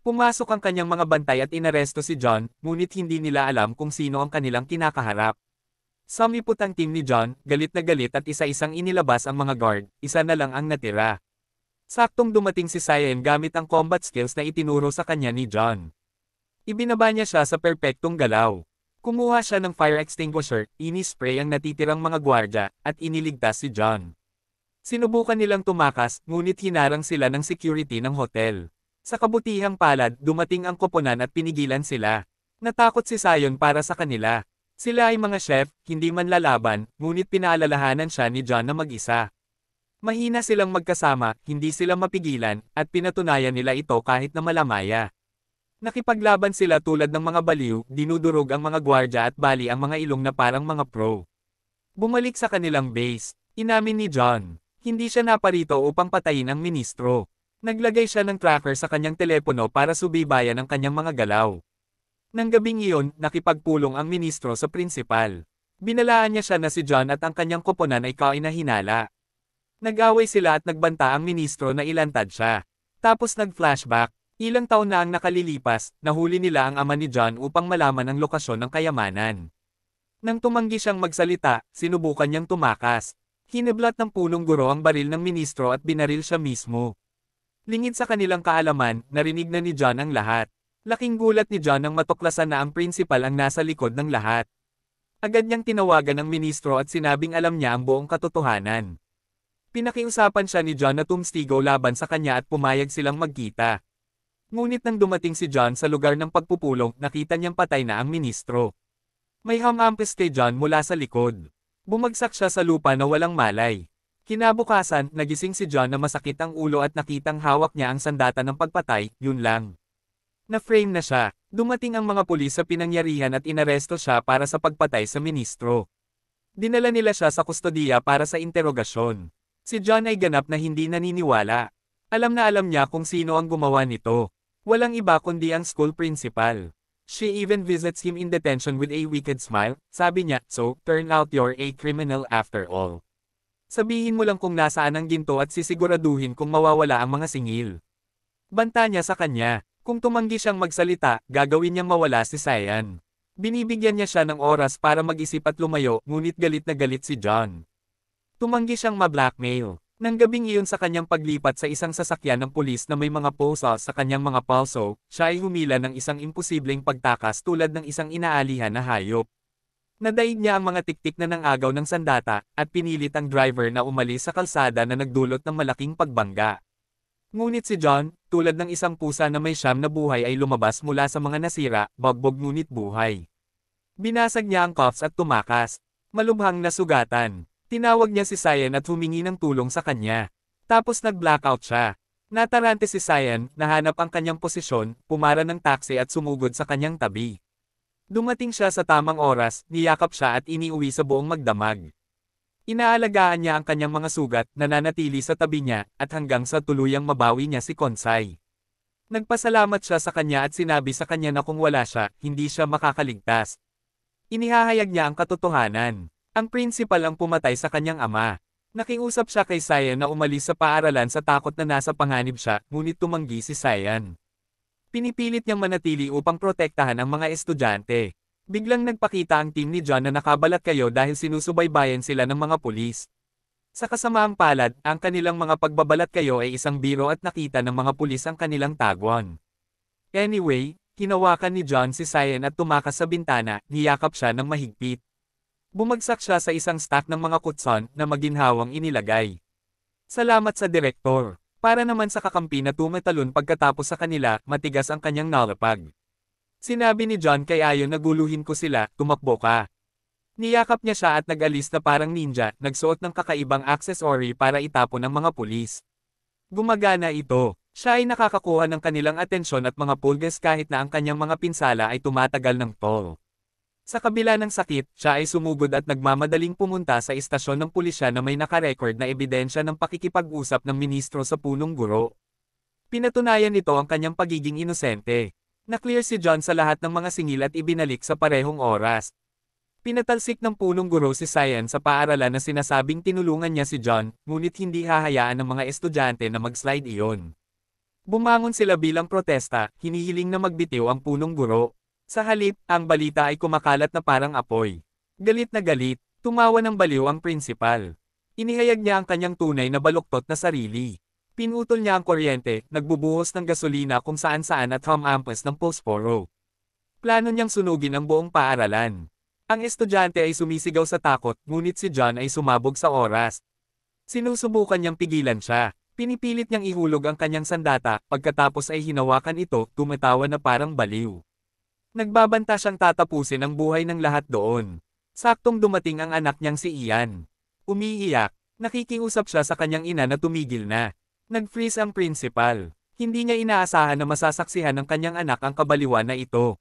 Pumasok ang kanyang mga bantay at inaresto si John, ngunit hindi nila alam kung sino ang kanilang kinakaharap. Sumipot ang team ni John, galit na galit at isa-isang inilabas ang mga guard, isa na lang ang natira. Saktong dumating si Cyan gamit ang combat skills na itinuro sa kanya ni John. Ibinaba niya siya sa perpektong galaw. Kumuha siya ng fire extinguisher, inispray ang natitirang mga gwardya, at iniligtas si John. Sinubukan nilang tumakas, ngunit hinarang sila ng security ng hotel. Sa kabutihang palad, dumating ang koponan at pinigilan sila. Natakot si Sion para sa kanila. Sila ay mga chef, hindi man lalaban, ngunit pinaalalahanan siya ni John na mag-isa. Mahina silang magkasama, hindi sila mapigilan, at pinatunayan nila ito kahit na malamaya. Nakipaglaban sila tulad ng mga baliw, dinudurog ang mga gwardya at bali ang mga ilong na parang mga pro. Bumalik sa kanilang base. Inamin ni John. Hindi siya naparito upang patayin ang ministro. Naglagay siya ng tracker sa kanyang telepono para subaybayan ang kanyang mga galaw. Nang gabing iyon, nakipagpulong ang ministro sa prinsipal. Binalaan niya siya na si John at ang kanyang koponan ay kainahinala. Nag-away sila at nagbanta ang ministro na ilantad siya. Tapos nag-flashback. Ilang taon na ang nakalilipas, nahuli nila ang ama ni John upang malaman ang lokasyon ng kayamanan. Nang tumanggi siyang magsalita, sinubukan niyang tumakas. Hineblat ng punong guro ang baril ng ministro at binaril siya mismo. Lingid sa kanilang kaalaman, narinig na ni John ang lahat. Laking gulat ni John nang matuklasan na ang principal ang nasa likod ng lahat. Agad niyang tinawagan ang ministro at sinabing alam niya ang buong katotohanan. Pinakiusapan siya ni John na tumstigo laban sa kanya at pumayag silang magkita. Ngunit nang dumating si John sa lugar ng pagpupulong, nakita niyang patay na ang ministro. May hamampis kay John mula sa likod. Bumagsak siya sa lupa na walang malay. Kinabukasan, nagising si John na masakit ang ulo at nakitang hawak niya ang sandata ng pagpatay, yun lang. Na-frame na siya. Dumating ang mga pulis sa pinangyarihan at inaresto siya para sa pagpatay sa ministro. Dinala nila siya sa kustodiya para sa interogasyon. Si John ay ganap na hindi naniniwala. Alam na alam niya kung sino ang gumawa nito. Walang iba kundi ang school principal. She even visits him in detention with a wicked smile. Sabi niya, so, turn out you're a criminal after all. Sabihin mo lang kung nasaan ang ginto at sisiguraduhin kung mawawala ang mga singil. Banta niya sa kanya. Kung tumanggi siyang magsalita, gagawin niyang mawala si Cyan. Binibigyan niya siya ng oras para mag-isip at lumayo, ngunit galit na galit si John. Tumanggi siyang ma-blackmail. Nang gabing iyon sa kanyang paglipat sa isang sasakyan ng pulis na may mga pulsars sa kanyang mga palso, siya ay humila ng isang imposibleng pagtakas tulad ng isang inaalihan na hayop. Nadaig niya ang mga tiktik na nangagaw ng sandata, at pinilit ang driver na umalis sa kalsada na nagdulot ng malaking pagbangga. Ngunit si John, tulad ng isang pusa na may siyam na buhay ay lumabas mula sa mga nasira, bagbog ngunit buhay. Binasag niya ang cuffs at tumakas. Malubhang na sugatan. Tinawag niya si Cyan at humingi ng tulong sa kanya. Tapos nag-blackout siya. Natarante si Cyan, nahanap ang kanyang posisyon, pumara ng taxi at sumugod sa kanyang tabi. Dumating siya sa tamang oras, niyakap siya at iniuwi sa buong magdamag. Inaalagaan niya ang kanyang mga sugat, nananatili sa tabi niya, at hanggang sa tuluyang mabawi niya si Konsay. Nagpasalamat siya sa kanya at sinabi sa kanya na kung wala siya, hindi siya makakaligtas. Inihahayag niya ang katotohanan. Ang principal ang pumatay sa kanyang ama. Nakiusap siya kay Cyan na umalis sa paaralan sa takot na nasa panganib siya, ngunit tumanggi si Cyan. Pinipilit niyang manatili upang protektahan ang mga estudyante. Biglang nagpakita ang team ni John na nakabalat kayo dahil sinusubaybayan sila ng mga pulis. Sa kasamaang palad, ang kanilang mga pagbabalat kayo ay isang biro at nakita ng mga pulis ang kanilang tagwan. Anyway, hinawakan ni John si Cyan at tumakas sa bintana, niyakap siya ng mahigpit. Bumagsak siya sa isang stack ng mga kutson na maginhawang inilagay. Salamat sa direktor. Para naman sa kakampi na tumatalon pagkatapos sa kanila, matigas ang kanyang nalapag. Sinabi ni John kay Ayon na guluhin ko sila, tumakbo ka. Niyakap niya siya at nag-alis na parang ninja, nagsuot ng kakaibang accessory para itapon ng mga pulis. Gumagana ito. Siya ay nakakakuha ng kanilang atensyon at mga pulgas kahit na ang kanyang mga pinsala ay tumatagal ng tol. Sa kabila ng sakit, siya ay sumugod at nagmamadaling pumunta sa istasyon ng pulisya na may nakarecord na ebidensya ng pakikipag-usap ng ministro sa punong guro. Pinatunayan nito ang kanyang pagiging inosente. Na-clear si John sa lahat ng mga singil at ibinalik sa parehong oras. Pinatalsik ng punong guro si Cyan sa paaralan na sinasabing tinulungan niya si John, ngunit hindi hahayaan ng mga estudyante na mag-slide iyon. Bumangon sila bilang protesta, hinihiling na magbitiw ang punong guro. Sa halip, ang balita ay kumakalat na parang apoy. Galit na galit, tumawa ng baliw ang prinsipal. Inihayag niya ang kanyang tunay na baluktot na sarili. Pinutol niya ang kuryente, nagbubuhos ng gasolina kung saan-saan at humampas ng posporo. Plano niyang sunugin ang buong paaralan. Ang estudyante ay sumisigaw sa takot, ngunit si John ay sumabog sa oras. Sinusubukan niyang pigilan siya. Pinipilit niyang ihulog ang kanyang sandata, pagkatapos ay hinawakan ito, tumatawa na parang baliw. Nagbabanta siyang tatapusin ang buhay ng lahat doon. Saktong dumating ang anak niyang si Ian. Umiiyak, nakikiusap siya sa kanyang ina na tumigil na. Nag-freeze ang principal. Hindi niya inaasahan na masasaksihan ng kanyang anak ang kabaliwan na ito.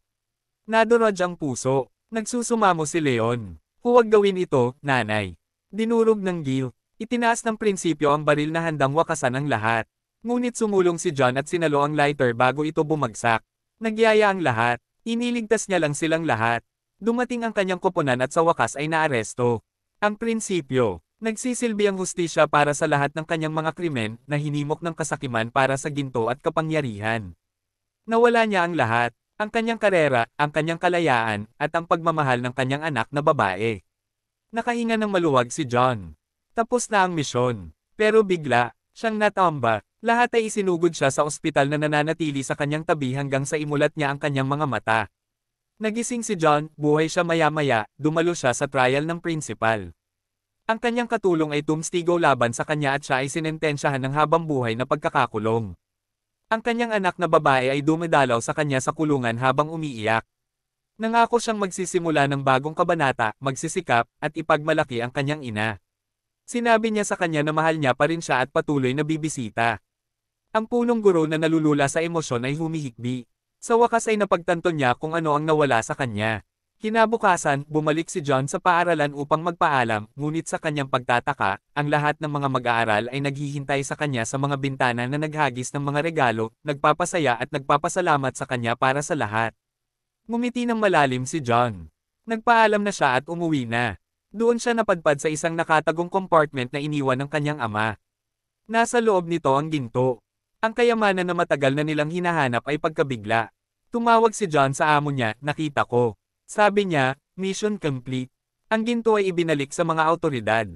Nadurog ang puso. Nagsusumamo si Leon. Huwag gawin ito, nanay. Dinurog ng guilt. Itinaas ng prinsipyo ang baril na handang wakasan ang lahat. Ngunit sumulong si John at sinalo ang lighter bago ito bumagsak. Nagyaya ang lahat. Iniligtas niya lang silang lahat. Dumating ang kanyang koponan at sa wakas ay naaresto. Ang prinsipyo. Nagsisilbi ang hustisya para sa lahat ng kanyang mga krimen na hinimok ng kasakiman para sa ginto at kapangyarihan. Nawala niya ang lahat. Ang kanyang karera, ang kanyang kalayaan, at ang pagmamahal ng kanyang anak na babae. Nakahinga ng maluwag si John. Tapos na ang misyon. Pero bigla, siyang natamba. Lahat ay isinugod siya sa ospital na nananatili sa kanyang tabi hanggang sa imulat niya ang kanyang mga mata. Nagising si John, buhay siya maya-maya, dumalo siya sa trial ng principal. Ang kanyang katulong ay tumstigo laban sa kanya at siya ay sinentensyahan ng habang buhay na pagkakakulong. Ang kanyang anak na babae ay dumedalaw sa kanya sa kulungan habang umiiyak. Nangako siyang magsisimula ng bagong kabanata, magsisikap, at ipagmalaki ang kanyang ina. Sinabi niya sa kanya na mahal niya pa rin siya at patuloy na bibisita. Ang punong guro na nalulula sa emosyon ay humihikbi. Sa wakas ay napagtanto niya kung ano ang nawala sa kanya. Kinabukasan, bumalik si John sa paaralan upang magpaalam, ngunit sa kanyang pagtataka, ang lahat ng mga mag-aaral ay naghihintay sa kanya sa mga bintana na naghagis ng mga regalo, nagpapasaya at nagpapasalamat sa kanya para sa lahat. Ngumiti ng malalim si John. Nagpaalam na siya at umuwi na. Doon siya napadpad sa isang nakatagong compartment na iniwan ng kanyang ama. Nasa loob nito ang ginto. Ang kayamanan na matagal na nilang hinahanap ay pagkabigla. Tumawag si John sa amo niya, nakita ko. Sabi niya, mission complete. Ang ginto ay ibinalik sa mga awtoridad.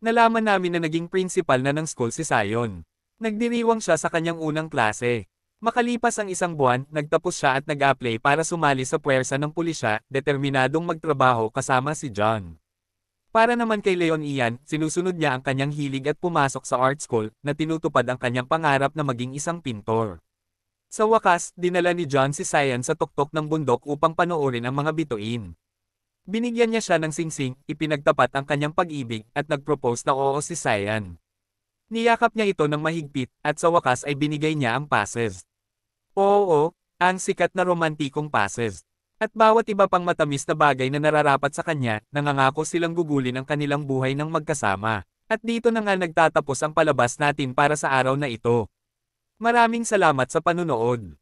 Nalaman namin na naging principal na ng school si Sion. Nagdiriwang siya sa kanyang unang klase. Makalipas ang isang buwan, nagtapos siya at nag-apply para sumali sa puwersa ng pulisya, determinadong magtrabaho kasama si John. Para naman kay Leon Ian, sinusunod niya ang kanyang hilig at pumasok sa art school, na tinutupad ang kanyang pangarap na maging isang pintor. Sa wakas, dinala ni John si Cyan sa tuktok ng bundok upang panoorin ang mga bituin. Binigyan niya siya ng singsing, ipinagtapat ang kanyang pag-ibig, at nag-propose na oo si Cyan. Niyakap niya ito ng mahigpit, at sa wakas ay binigay niya ang passes. Oo, ang sikat na romantikong passes. At bawat iba pang matamis na bagay na nararapat sa kanya, nangangako silang gugulin ang kanilang buhay ng magkasama. At dito na nga nagtatapos ang palabas natin para sa araw na ito. Maraming salamat sa panunood.